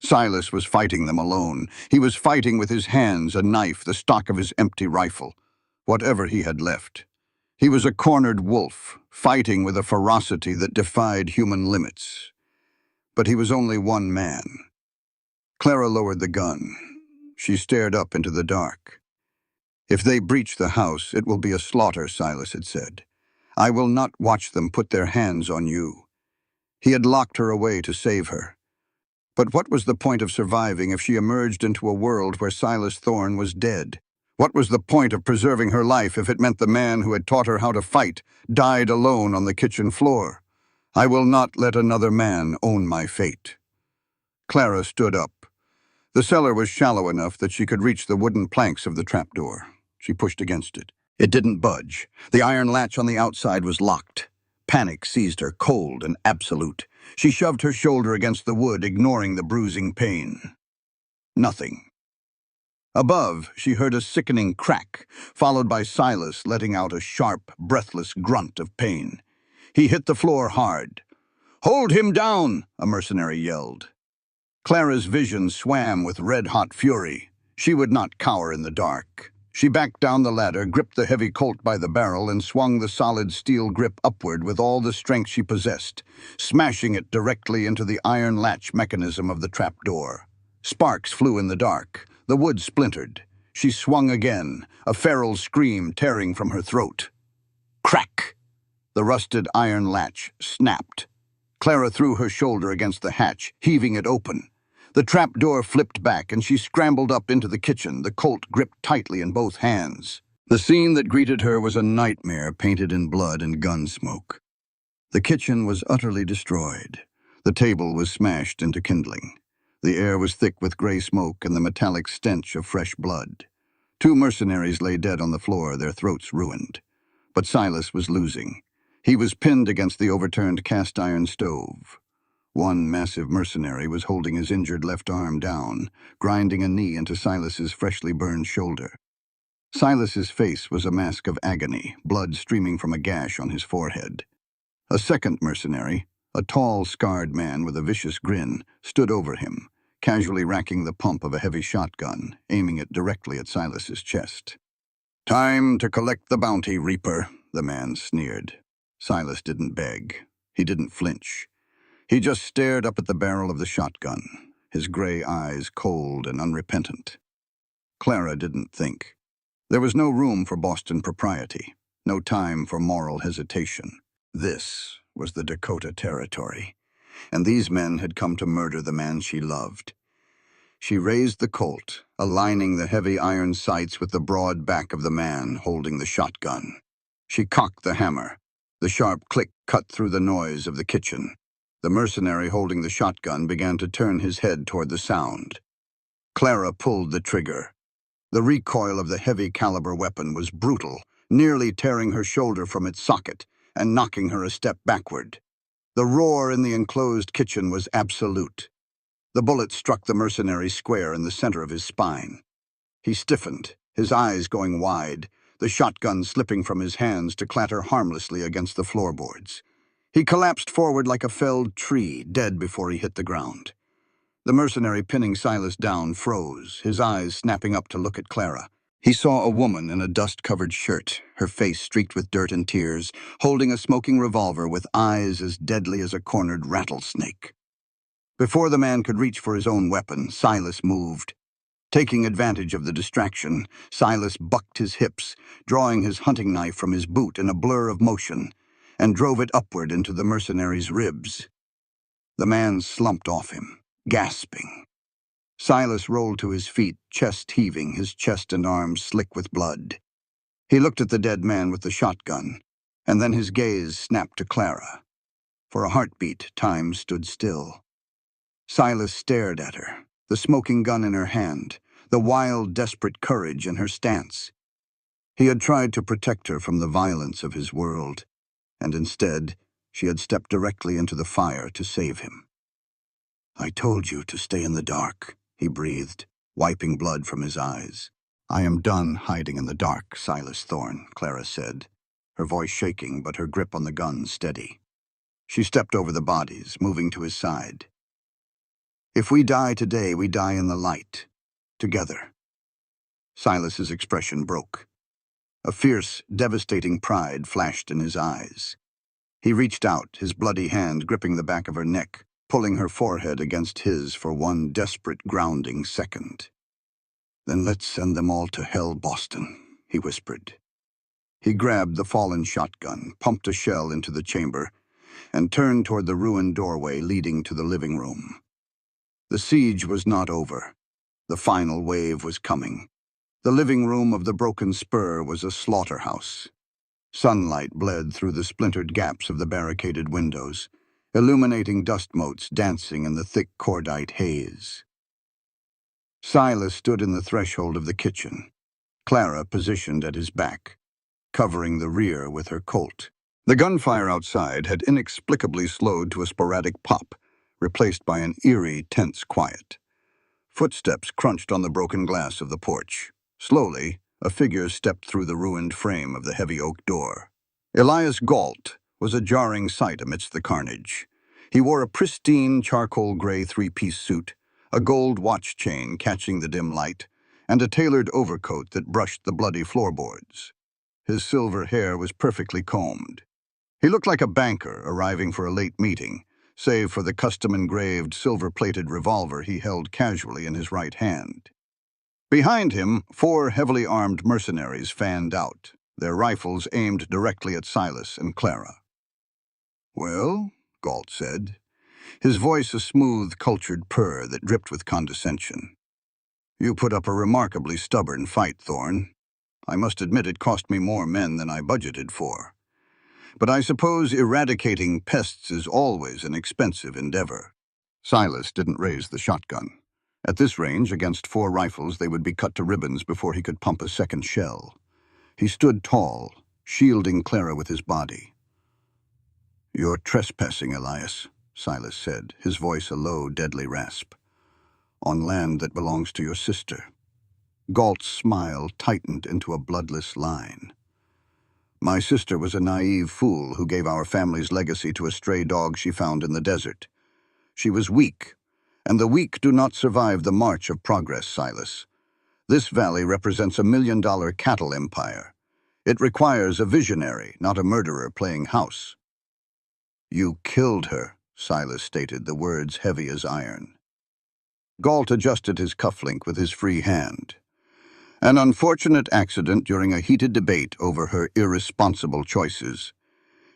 Silas was fighting them alone. He was fighting with his hands, a knife, the stock of his empty rifle, whatever he had left. He was a cornered wolf, fighting with a ferocity that defied human limits. But he was only one man. Clara lowered the gun. She stared up into the dark. "If they breach the house, it will be a slaughter," Silas had said. "I will not watch them put their hands on you." He had locked her away to save her. But what was the point of surviving if she emerged into a world where Silas Thorne was dead? What was the point of preserving her life if it meant the man who had taught her how to fight died alone on the kitchen floor? "I will not let another man own my fate." Clara stood up. The cellar was shallow enough that she could reach the wooden planks of the trapdoor. She pushed against it. It didn't budge. The iron latch on the outside was locked. Panic seized her, cold and absolute. She shoved her shoulder against the wood, ignoring the bruising pain. Nothing. Above, she heard a sickening crack, followed by Silas letting out a sharp, breathless grunt of pain. He hit the floor hard. "Hold him down!" a mercenary yelled. Clara's vision swam with red-hot fury. She would not cower in the dark. She backed down the ladder, gripped the heavy Colt by the barrel, and swung the solid steel grip upward with all the strength she possessed, smashing it directly into the iron latch mechanism of the trapdoor. Sparks flew in the dark. The wood splintered. She swung again, a feral scream tearing from her throat. Crack! The rusted iron latch snapped. Clara threw her shoulder against the hatch, heaving it open. The trapdoor flipped back, and she scrambled up into the kitchen, the Colt gripped tightly in both hands. The scene that greeted her was a nightmare painted in blood and gun smoke. The kitchen was utterly destroyed. The table was smashed into kindling. The air was thick with gray smoke and the metallic stench of fresh blood. 2 mercenaries lay dead on the floor, their throats ruined. But Silas was losing. He was pinned against the overturned cast-iron stove. One massive mercenary was holding his injured left arm down, grinding a knee into Silas's freshly burned shoulder. Silas's face was a mask of agony, blood streaming from a gash on his forehead. A second mercenary, a tall, scarred man with a vicious grin, stood over him, casually racking the pump of a heavy shotgun, aiming it directly at Silas's chest. "Time to collect the bounty, Reaper," the man sneered. Silas didn't beg. He didn't flinch. He just stared up at the barrel of the shotgun, his gray eyes cold and unrepentant. Clara didn't think. There was no room for Boston propriety, no time for moral hesitation. This was the Dakota Territory, and these men had come to murder the man she loved. She raised the Colt, aligning the heavy iron sights with the broad back of the man holding the shotgun. She cocked the hammer. The sharp click cut through the noise of the kitchen. The mercenary holding the shotgun began to turn his head toward the sound. Clara pulled the trigger. The recoil of the heavy-caliber weapon was brutal, nearly tearing her shoulder from its socket and knocking her a step backward. The roar in the enclosed kitchen was absolute. The bullet struck the mercenary square in the center of his spine. He stiffened, his eyes going wide, the shotgun slipping from his hands to clatter harmlessly against the floorboards. He collapsed forward like a felled tree, dead before he hit the ground. The mercenary pinning Silas down froze, his eyes snapping up to look at Clara. He saw a woman in a dust-covered shirt, her face streaked with dirt and tears, holding a smoking revolver with eyes as deadly as a cornered rattlesnake. Before the man could reach for his own weapon, Silas moved. Taking advantage of the distraction, Silas bucked his hips, drawing his hunting knife from his boot in a blur of motion, and drove it upward into the mercenary's ribs. The man slumped off him, gasping. Silas rolled to his feet, chest heaving, his chest and arms slick with blood. He looked at the dead man with the shotgun, and then his gaze snapped to Clara. For a heartbeat, time stood still. Silas stared at her, the smoking gun in her hand, the wild, desperate courage in her stance. He had tried to protect her from the violence of his world, and instead, she had stepped directly into the fire to save him. "I told you to stay in the dark," he breathed, wiping blood from his eyes. "I am done hiding in the dark, Silas Thorne," Clara said, her voice shaking but her grip on the gun steady. She stepped over the bodies, moving to his side. "If we die today, we die in the light, together." Silas's expression broke. A fierce, devastating pride flashed in his eyes. He reached out, his bloody hand gripping the back of her neck, pulling her forehead against his for one desperate, grounding second. "Then let's send them all to hell, Boston," he whispered. He grabbed the fallen shotgun, pumped a shell into the chamber, and turned toward the ruined doorway leading to the living room. The siege was not over. The final wave was coming. The living room of the broken Spur was a slaughterhouse. Sunlight bled through the splintered gaps of the barricaded windows, illuminating dust motes dancing in the thick cordite haze. Silas stood in the threshold of the kitchen, Clara positioned at his back, covering the rear with her Colt. The gunfire outside had inexplicably slowed to a sporadic pop, replaced by an eerie, tense quiet. Footsteps crunched on the broken glass of the porch. Slowly, a figure stepped through the ruined frame of the heavy oak door. Elias Galt was a jarring sight amidst the carnage. He wore a pristine charcoal-gray three-piece suit, a gold watch chain catching the dim light, and a tailored overcoat that brushed the bloody floorboards. His silver hair was perfectly combed. He looked like a banker arriving for a late meeting, save for the custom-engraved, silver-plated revolver he held casually in his right hand. Behind him, 4 heavily armed mercenaries fanned out, their rifles aimed directly at Silas and Clara. "Well," Galt said, his voice a smooth, cultured purr that dripped with condescension. "You put up a remarkably stubborn fight, Thorne. I must admit it cost me more men than I budgeted for. but I suppose eradicating pests is always an expensive endeavor. Silas didn't raise the shotgun. At this range, against 4 rifles, they would be cut to ribbons before he could pump a second shell. He stood tall, shielding Clara with his body. "You're trespassing, Elias," Silas said, his voice a low, deadly rasp. "On land that belongs to your sister." Galt's smile tightened into a bloodless line. "My sister was a naive fool who gave our family's legacy to a stray dog she found in the desert. She was weak, and the weak do not survive the march of progress, Silas. This valley represents a $1 million cattle empire. It requires a visionary, not a murderer playing house." "You killed her," Silas stated, the words heavy as iron. Galt adjusted his cufflink with his free hand. "An unfortunate accident during a heated debate over her irresponsible choices.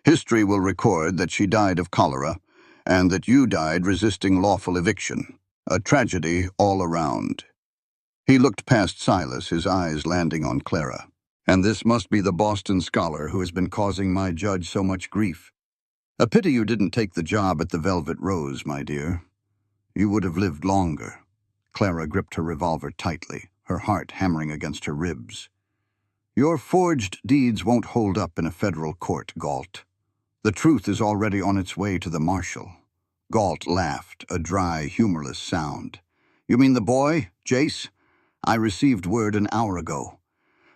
History will record that she died of cholera, and that you died resisting lawful eviction. A tragedy all around." He looked past Silas, his eyes landing on Clara. "And this must be the Boston scholar who has been causing my judge so much grief. A pity you didn't take the job at the Velvet Rose, my dear. You would have lived longer." Clara gripped her revolver tightly, her heart hammering against her ribs. "Your forged deeds won't hold up in a federal court, Galt. The truth is already on its way to the marshal." Galt laughed, a dry, humorless sound. "You mean the boy, Jace? I received word an hour ago.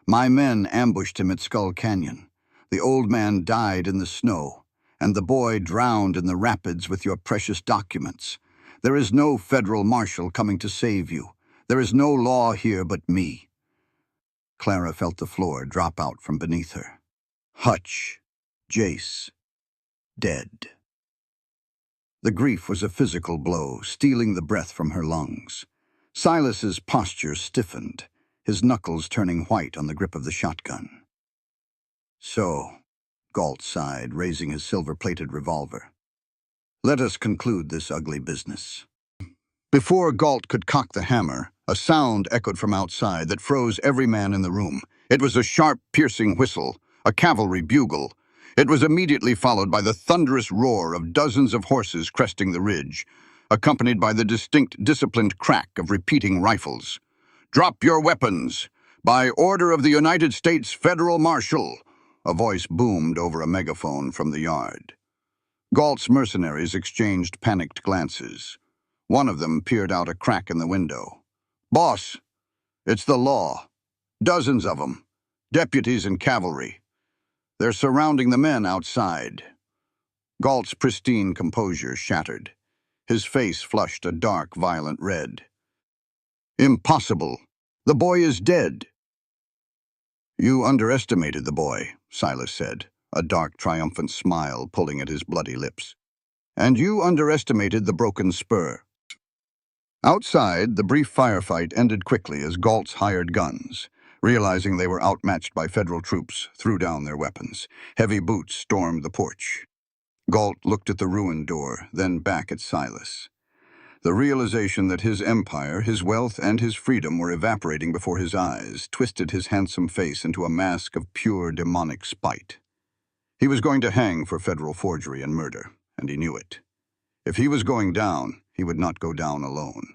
My men ambushed him at Skull Canyon. The old man died in the snow, and the boy drowned in the rapids with your precious documents. There is no federal marshal coming to save you. There is no law here but me." Clara felt the floor drop out from beneath her. Hutch, Jace, dead. The grief was a physical blow, stealing the breath from her lungs. Silas's posture stiffened, his knuckles turning white on the grip of the shotgun. "So," Galt sighed, raising his silver-plated revolver, "let us conclude this ugly business." Before Galt could cock the hammer, a sound echoed from outside that froze every man in the room. It was a sharp, piercing whistle, a cavalry bugle. It was immediately followed by the thunderous roar of dozens of horses cresting the ridge, accompanied by the distinct, disciplined crack of repeating rifles. "Drop your weapons! By order of the United States Federal Marshal!" A voice boomed over a megaphone from the yard. Galt's mercenaries exchanged panicked glances. One of them peered out a crack in the window. "Boss, it's the law. Dozens of them. Deputies and cavalry. They're surrounding the men outside." Galt's pristine composure shattered. His face flushed a dark, violent red. "Impossible. The boy is dead." "You underestimated the boy," Silas said, a dark, triumphant smile pulling at his bloody lips. "And you underestimated the broken spur." Outside, the brief firefight ended quickly as Galt's hired guns, realizing they were outmatched by federal troops, threw down their weapons. Heavy boots stormed the porch. Galt looked at the ruined door, then back at Silas. The realization that his empire, his wealth, and his freedom were evaporating before his eyes twisted his handsome face into a mask of pure demonic spite. He was going to hang for federal forgery and murder, and he knew it. If he was going down, he would not go down alone.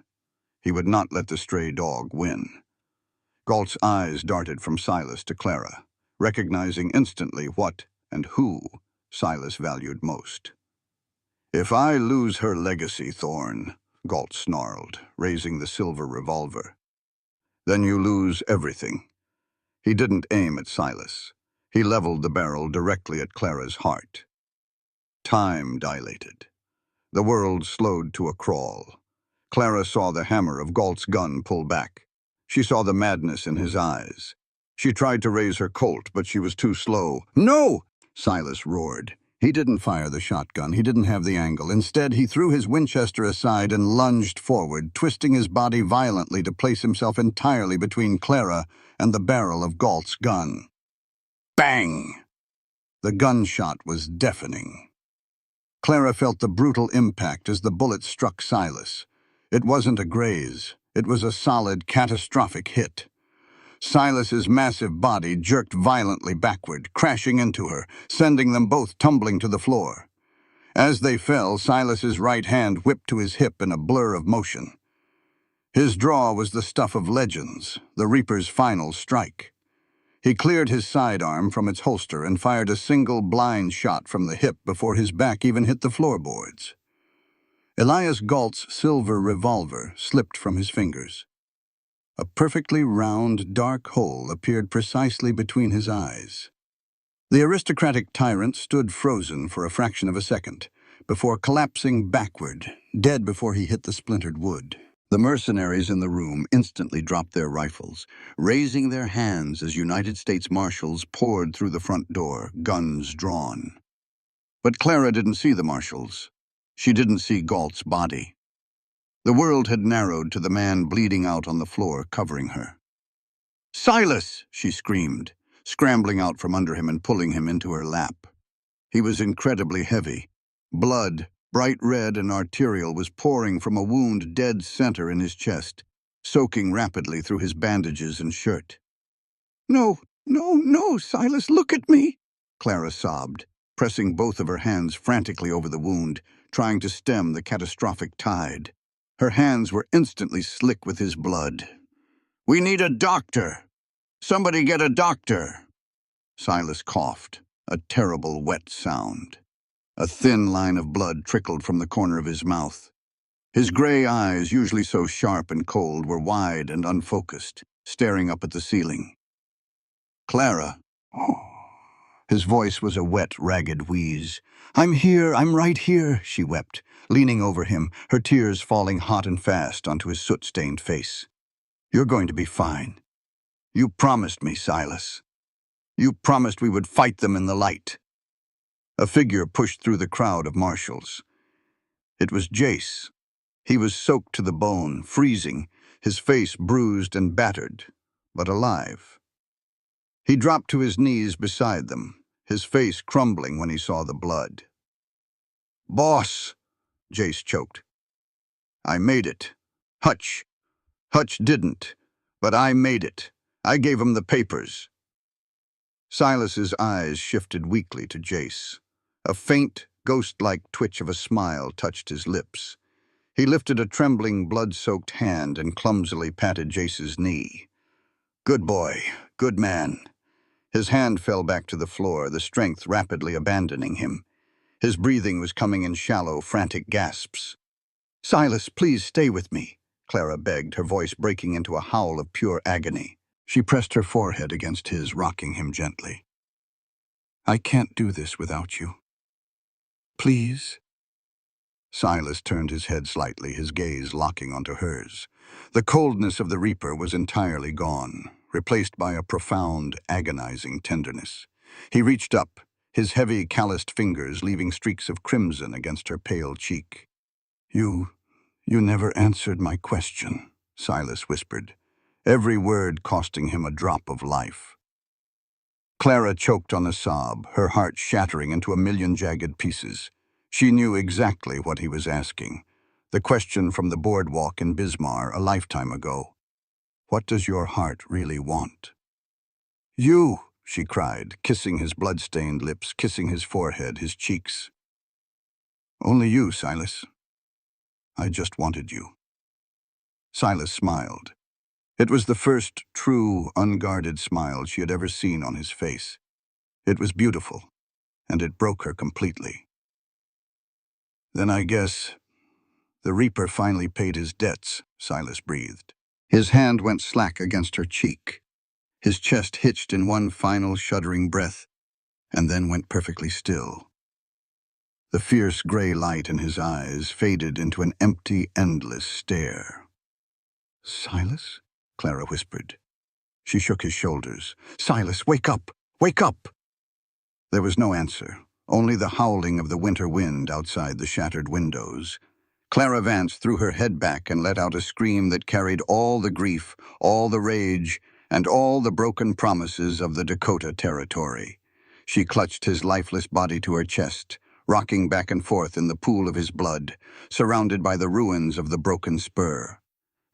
He would not let the stray dog win. Galt's eyes darted from Silas to Clara, recognizing instantly what and who Silas valued most. "If I lose her legacy, Thorn," Galt snarled, raising the silver revolver, "then you lose everything." He didn't aim at Silas. He leveled the barrel directly at Clara's heart. Time dilated. The world slowed to a crawl. Clara saw the hammer of Galt's gun pull back. She saw the madness in his eyes. She tried to raise her Colt, but she was too slow. "No!" Silas roared. He didn't fire the shotgun. He didn't have the angle. Instead, he threw his Winchester aside and lunged forward, twisting his body violently to place himself entirely between Clara and the barrel of Galt's gun. Bang! The gunshot was deafening. Clara felt the brutal impact as the bullet struck Silas. It wasn't a graze. It was a solid, catastrophic hit. Silas's massive body jerked violently backward, crashing into her, sending them both tumbling to the floor. As they fell, Silas's right hand whipped to his hip in a blur of motion. His draw was the stuff of legends, the Reaper's final strike. He cleared his sidearm from its holster and fired a single blind shot from the hip before his back even hit the floorboards. Elias Galt's silver revolver slipped from his fingers. A perfectly round, dark hole appeared precisely between his eyes. The aristocratic tyrant stood frozen for a fraction of a second, before collapsing backward, dead before he hit the splintered wood. The mercenaries in the room instantly dropped their rifles, raising their hands as United States Marshals poured through the front door, guns drawn. But Clara didn't see the Marshals. She didn't see Galt's body. The world had narrowed to the man bleeding out on the floor, covering her. "Silas!" she screamed, scrambling out from under him and pulling him into her lap. He was incredibly heavy. Blood, bright red and arterial, was pouring from a wound dead center in his chest, soaking rapidly through his bandages and shirt. "No, no, no, Silas, look at me!" Clara sobbed, pressing both of her hands frantically over the wound, trying to stem the catastrophic tide. Her hands were instantly slick with his blood. "We need a doctor! Somebody get a doctor!" Silas coughed, a terrible wet sound. A thin line of blood trickled from the corner of his mouth. His gray eyes, usually so sharp and cold, were wide and unfocused, staring up at the ceiling. "Clara." His voice was a wet, ragged wheeze. I'm right here," she wept, leaning over him, her tears falling hot and fast onto his soot-stained face. "You're going to be fine. You promised me, Silas. You promised we would fight them in the light." A figure pushed through the crowd of marshals. It was Jace. He was soaked to the bone, freezing, his face bruised and battered, but alive. He dropped to his knees beside them, his face crumbling when he saw the blood. "Boss," Jace choked. "I made it. Hutch didn't, but I made it. I gave him the papers." Silas's eyes shifted weakly to Jace. A faint, ghost-like twitch of a smile touched his lips. He lifted a trembling, blood-soaked hand and clumsily patted Jace's knee. "Good boy, good man." His hand fell back to the floor, the strength rapidly abandoning him. His breathing was coming in shallow, frantic gasps. "Silas, please stay with me," Clara begged, her voice breaking into a howl of pure agony. She pressed her forehead against his, rocking him gently. "I can't do this without you. Please?" Silas turned his head slightly, his gaze locking onto hers. The coldness of the Reaper was entirely gone, replaced by a profound, agonizing tenderness. He reached up, his heavy, calloused fingers leaving streaks of crimson against her pale cheek. You never answered my question," Silas whispered, every word costing him a drop of life. Clara choked on a sob, her heart shattering into a million jagged pieces. She knew exactly what he was asking. The question from the boardwalk in Bismarck a lifetime ago. What does your heart really want? "You," she cried, kissing his blood-stained lips, kissing his forehead, his cheeks. "Only you, Silas. I just wanted you." Silas smiled. It was the first true, unguarded smile she had ever seen on his face. It was beautiful, and it broke her completely. "Then I guess the Reaper finally paid his debts," Silas breathed. His hand went slack against her cheek. His chest hitched in one final shuddering breath, and then went perfectly still. The fierce gray light in his eyes faded into an empty, endless stare. "Silas?" Clara whispered. She shook his shoulders. "Silas, wake up! Wake up!" There was no answer, only the howling of the winter wind outside the shattered windows. Clara Vance threw her head back and let out a scream that carried all the grief, all the rage, and all the broken promises of the Dakota Territory. She clutched his lifeless body to her chest, rocking back and forth in the pool of his blood, surrounded by the ruins of the broken Spur.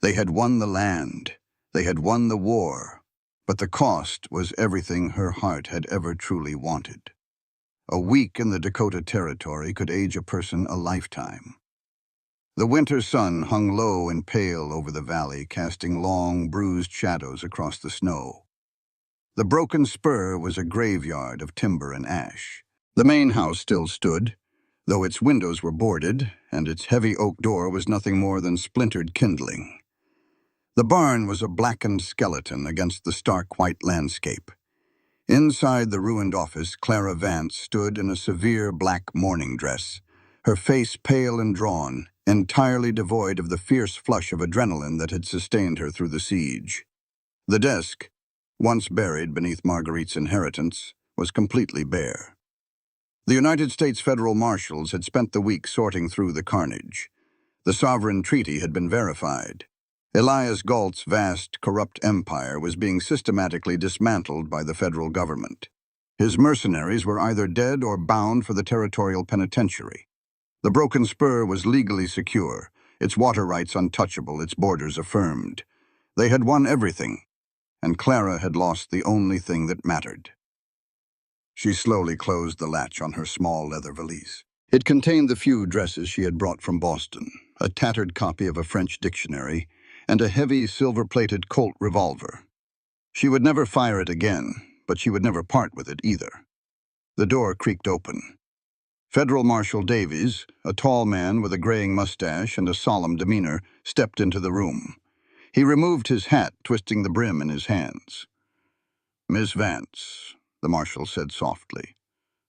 They had won the land. They had won the war. but the cost was everything her heart had ever truly wanted. A week in the Dakota Territory could age a person a lifetime. The winter sun hung low and pale over the valley, casting long, bruised shadows across the snow. The broken spur was a graveyard of timber and ash. The main house still stood, though its windows were boarded, and its heavy oak door was nothing more than splintered kindling. The barn was a blackened skeleton against the stark white landscape. Inside the ruined office, Clara Vance stood in a severe black mourning dress, her face pale and drawn, entirely devoid of the fierce flush of adrenaline that had sustained her through the siege. The desk, once buried beneath Marguerite's inheritance, was completely bare. The United States federal marshals had spent the week sorting through the carnage. The sovereign treaty had been verified. Elias Galt's vast, corrupt empire was being systematically dismantled by the federal government. His mercenaries were either dead or bound for the territorial penitentiary. The broken spur was legally secure, its water rights untouchable, its borders affirmed. They had won everything, and Clara had lost the only thing that mattered. She slowly closed the latch on her small leather valise. It contained the few dresses she had brought from Boston, a tattered copy of a French dictionary, and a heavy silver-plated Colt revolver. She would never fire it again, but she would never part with it either. The door creaked open. Federal Marshal Davies, a tall man with a graying mustache and a solemn demeanor, stepped into the room. He removed his hat, twisting the brim in his hands. "Miss Vance," the marshal said softly,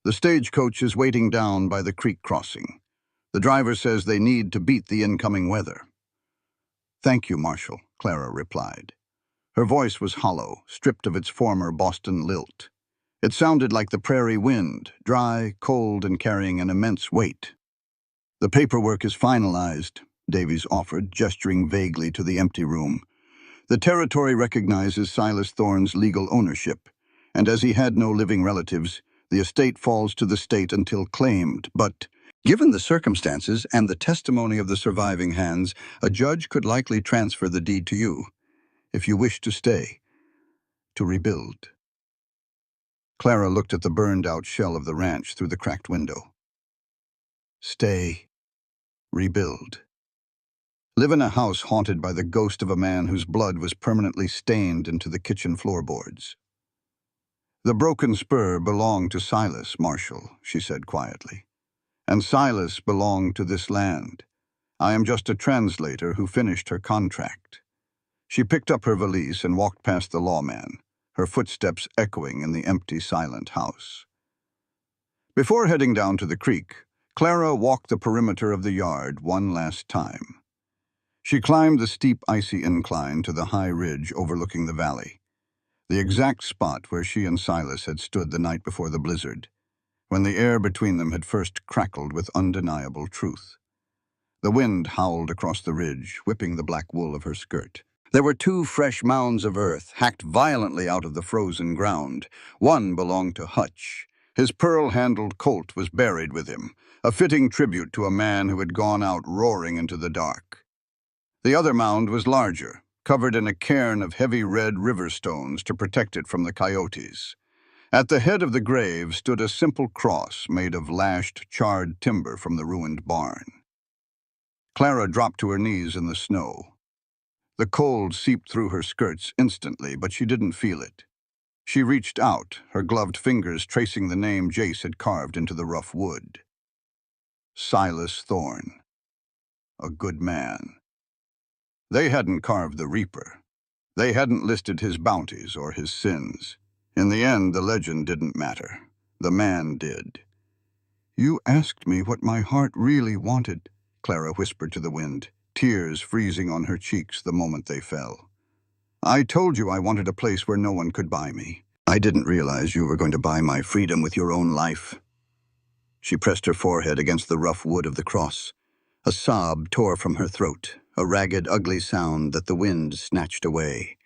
"the stagecoach is waiting down by the creek crossing. The driver says they need to beat the incoming weather." "Thank you, Marshal," Clara replied. Her voice was hollow, stripped of its former Boston lilt. It sounded like the prairie wind, dry, cold, and carrying an immense weight. "The paperwork is finalized," Davies offered, gesturing vaguely to the empty room. "The territory recognizes Silas Thorne's legal ownership, and as he had no living relatives, the estate falls to the state until claimed, but given the circumstances and the testimony of the surviving hands, a judge could likely transfer the deed to you, if you wish to stay, to rebuild." Clara looked at the burned-out shell of the ranch through the cracked window. Stay. Rebuild. Live in a house haunted by the ghost of a man whose blood was permanently stained into the kitchen floorboards. "The broken spur belonged to Silas, Marshal," she said quietly. "And Silas belonged to this land. I am just a translator who finished her contract." She picked up her valise and walked past the lawman, her footsteps echoing in the empty, silent house. Before heading down to the creek, Clara walked the perimeter of the yard one last time. She climbed the steep, icy incline to the high ridge overlooking the valley, the exact spot where she and Silas had stood the night before the blizzard, when the air between them had first crackled with undeniable truth. The wind howled across the ridge, whipping the black wool of her skirt. There were two fresh mounds of earth, hacked violently out of the frozen ground. One belonged to Hutch. His pearl-handled Colt was buried with him, a fitting tribute to a man who had gone out roaring into the dark. The other mound was larger, covered in a cairn of heavy red river stones to protect it from the coyotes. At the head of the grave stood a simple cross made of lashed, charred timber from the ruined barn. Clara dropped to her knees in the snow. The cold seeped through her skirts instantly, but she didn't feel it. She reached out, her gloved fingers tracing the name Jace had carved into the rough wood. Silas Thorne. A good man. They hadn't carved the Reaper. They hadn't listed his bounties or his sins. In the end, the legend didn't matter. The man did. "You asked me what my heart really wanted," Clara whispered to the wind, tears freezing on her cheeks the moment they fell. "I told you I wanted a place where no one could buy me. I didn't realize you were going to buy my freedom with your own life." She pressed her forehead against the rough wood of the cross. A sob tore from her throat, a ragged, ugly sound that the wind snatched away.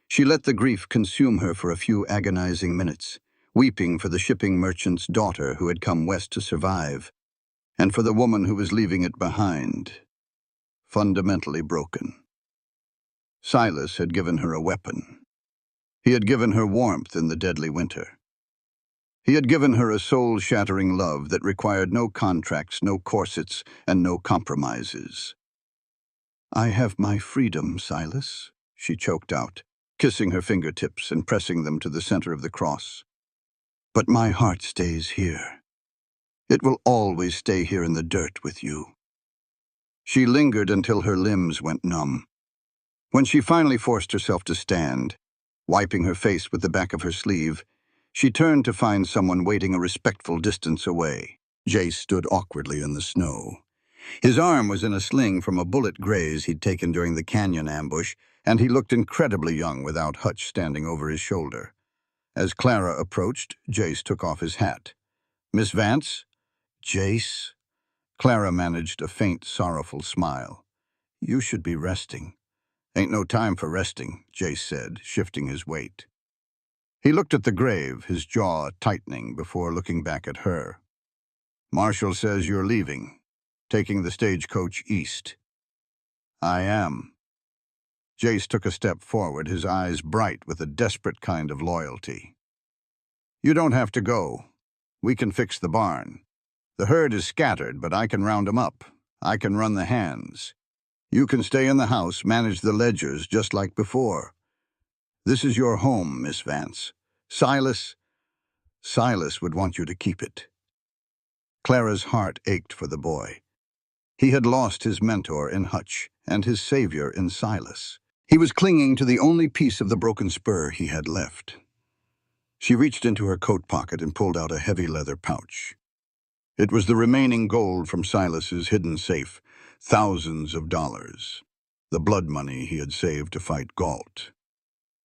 She let the grief consume her for a few agonizing minutes, weeping for the shipping merchant's daughter who had come west to survive, and for the woman who was leaving it behind, fundamentally broken. Silas had given her a weapon. He had given her warmth in the deadly winter. He had given her a soul-shattering love that required no contracts, no corsets, and no compromises. "I have my freedom, Silas," she choked out, kissing her fingertips and pressing them to the center of the cross. "But my heart stays here. It will always stay here in the dirt with you." She lingered until her limbs went numb. When she finally forced herself to stand, wiping her face with the back of her sleeve, she turned to find someone waiting a respectful distance away. Jace stood awkwardly in the snow. His arm was in a sling from a bullet graze he'd taken during the canyon ambush, and he looked incredibly young without Hutch standing over his shoulder. As Clara approached, Jace took off his hat. "Miss Vance?" "Jace?" Clara managed a faint, sorrowful smile. "You should be resting." "Ain't no time for resting," Jace said, shifting his weight. He looked at the grave, his jaw tightening before looking back at her. "Marshall says you're leaving, taking the stagecoach east." "I am." Jace took a step forward, his eyes bright with a desperate kind of loyalty. "You don't have to go. We can fix the barn. The herd is scattered, but I can round 'em up. I can run the hands. You can stay in the house, manage the ledgers just like before. This is your home, Miss Vance. Silas would want you to keep it." Clara's heart ached for the boy. He had lost his mentor in Hutch and his savior in Silas. He was clinging to the only piece of the broken spur he had left. She reached into her coat pocket and pulled out a heavy leather pouch. It was the remaining gold from Silas's hidden safe, thousands of dollars, the blood money he had saved to fight Galt.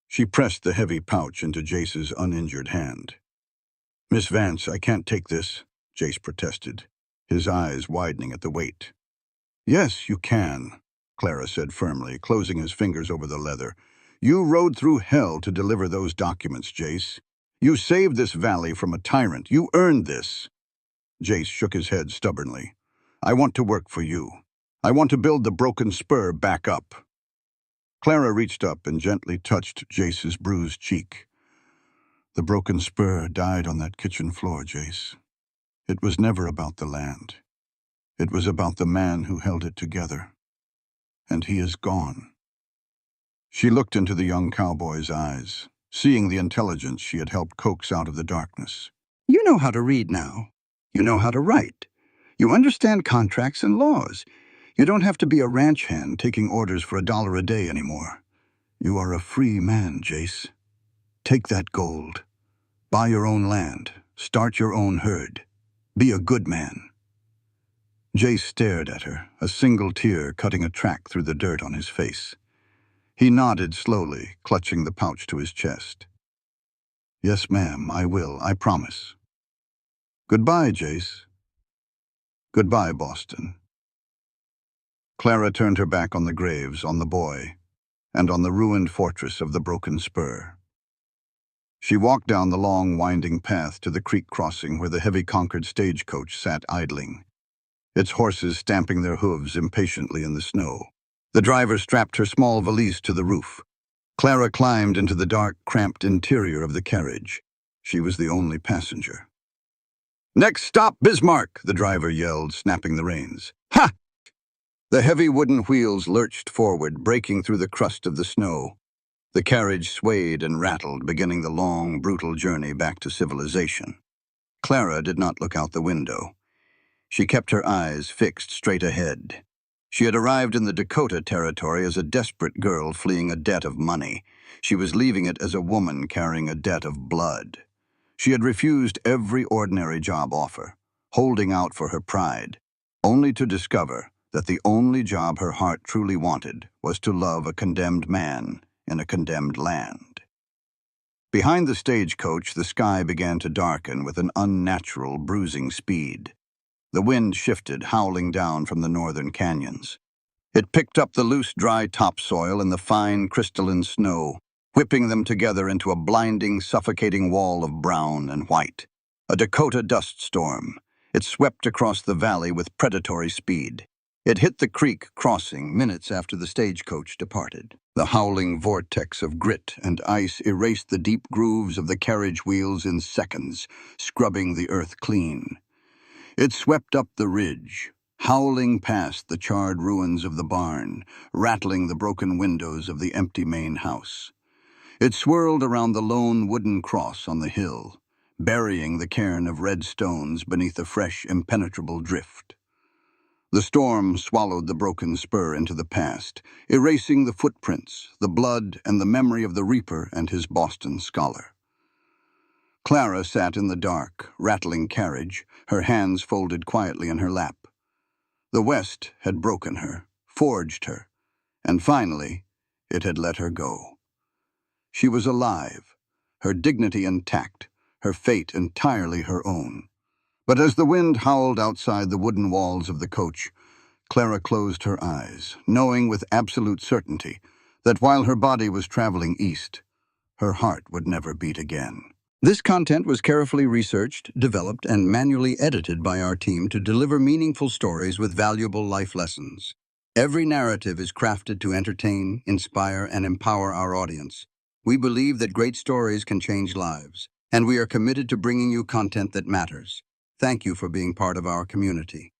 She pressed the heavy pouch into Jace's uninjured hand. "Miss Vance, I can't take this," Jace protested, his eyes widening at the weight. "Yes, you can," Clara said firmly, closing his fingers over the leather. "You rode through hell to deliver those documents, Jace. You saved this valley from a tyrant. You earned this." Jace shook his head stubbornly. "I want to work for you. I want to build the broken spur back up." Clara reached up and gently touched Jace's bruised cheek. "The broken spur died on that kitchen floor, Jace. It was never about the land. It was about the man who held it together. And he is gone." She looked into the young cowboy's eyes, seeing the intelligence she had helped coax out of the darkness. "You know how to read now. You know how to write. You understand contracts and laws. You don't have to be a ranch hand taking orders for $1 a day anymore. You are a free man, Jace. Take that gold. Buy your own land. Start your own herd. Be a good man." Jace stared at her, a single tear cutting a track through the dirt on his face. He nodded slowly, clutching the pouch to his chest. "Yes, ma'am, I will, I promise. Goodbye, Jace. Goodbye, Boston." Clara turned her back on the graves, on the boy, and on the ruined fortress of the broken spur. She walked down the long, winding path to the creek crossing where the heavy Concord stagecoach sat idling, its horses stamping their hooves impatiently in the snow. The driver strapped her small valise to the roof. Clara climbed into the dark, cramped interior of the carriage. She was the only passenger. "Next stop, Bismarck!" the driver yelled, snapping the reins. "Ha!" The heavy wooden wheels lurched forward, breaking through the crust of the snow. The carriage swayed and rattled, beginning the long, brutal journey back to civilization. Clara did not look out the window. She kept her eyes fixed straight ahead. She had arrived in the Dakota Territory as a desperate girl fleeing a debt of money. She was leaving it as a woman carrying a debt of blood. She had refused every ordinary job offer, holding out for her pride, only to discover that the only job her heart truly wanted was to love a condemned man in a condemned land. Behind the stagecoach, the sky began to darken with an unnatural, bruising speed. The wind shifted, howling down from the northern canyons. It picked up the loose, dry topsoil and the fine, crystalline snow, whipping them together into a blinding, suffocating wall of brown and white. A Dakota dust storm. It swept across the valley with predatory speed. It hit the creek crossing minutes after the stagecoach departed. The howling vortex of grit and ice erased the deep grooves of the carriage wheels in seconds, scrubbing the earth clean. It swept up the ridge, howling past the charred ruins of the barn, rattling the broken windows of the empty main house. It swirled around the lone wooden cross on the hill, burying the cairn of red stones beneath a fresh, impenetrable drift. The storm swallowed the broken spur into the past, erasing the footprints, the blood, and the memory of the reaper and his Boston scholar. Clara sat in the dark, rattling carriage, her hands folded quietly in her lap. The West had broken her, forged her, and finally, it had let her go. She was alive, her dignity intact, her fate entirely her own. But as the wind howled outside the wooden walls of the coach, Clara closed her eyes, knowing with absolute certainty that while her body was traveling east, her heart would never beat again. This content was carefully researched, developed, and manually edited by our team to deliver meaningful stories with valuable life lessons. Every narrative is crafted to entertain, inspire, and empower our audience. We believe that great stories can change lives, and we are committed to bringing you content that matters. Thank you for being part of our community.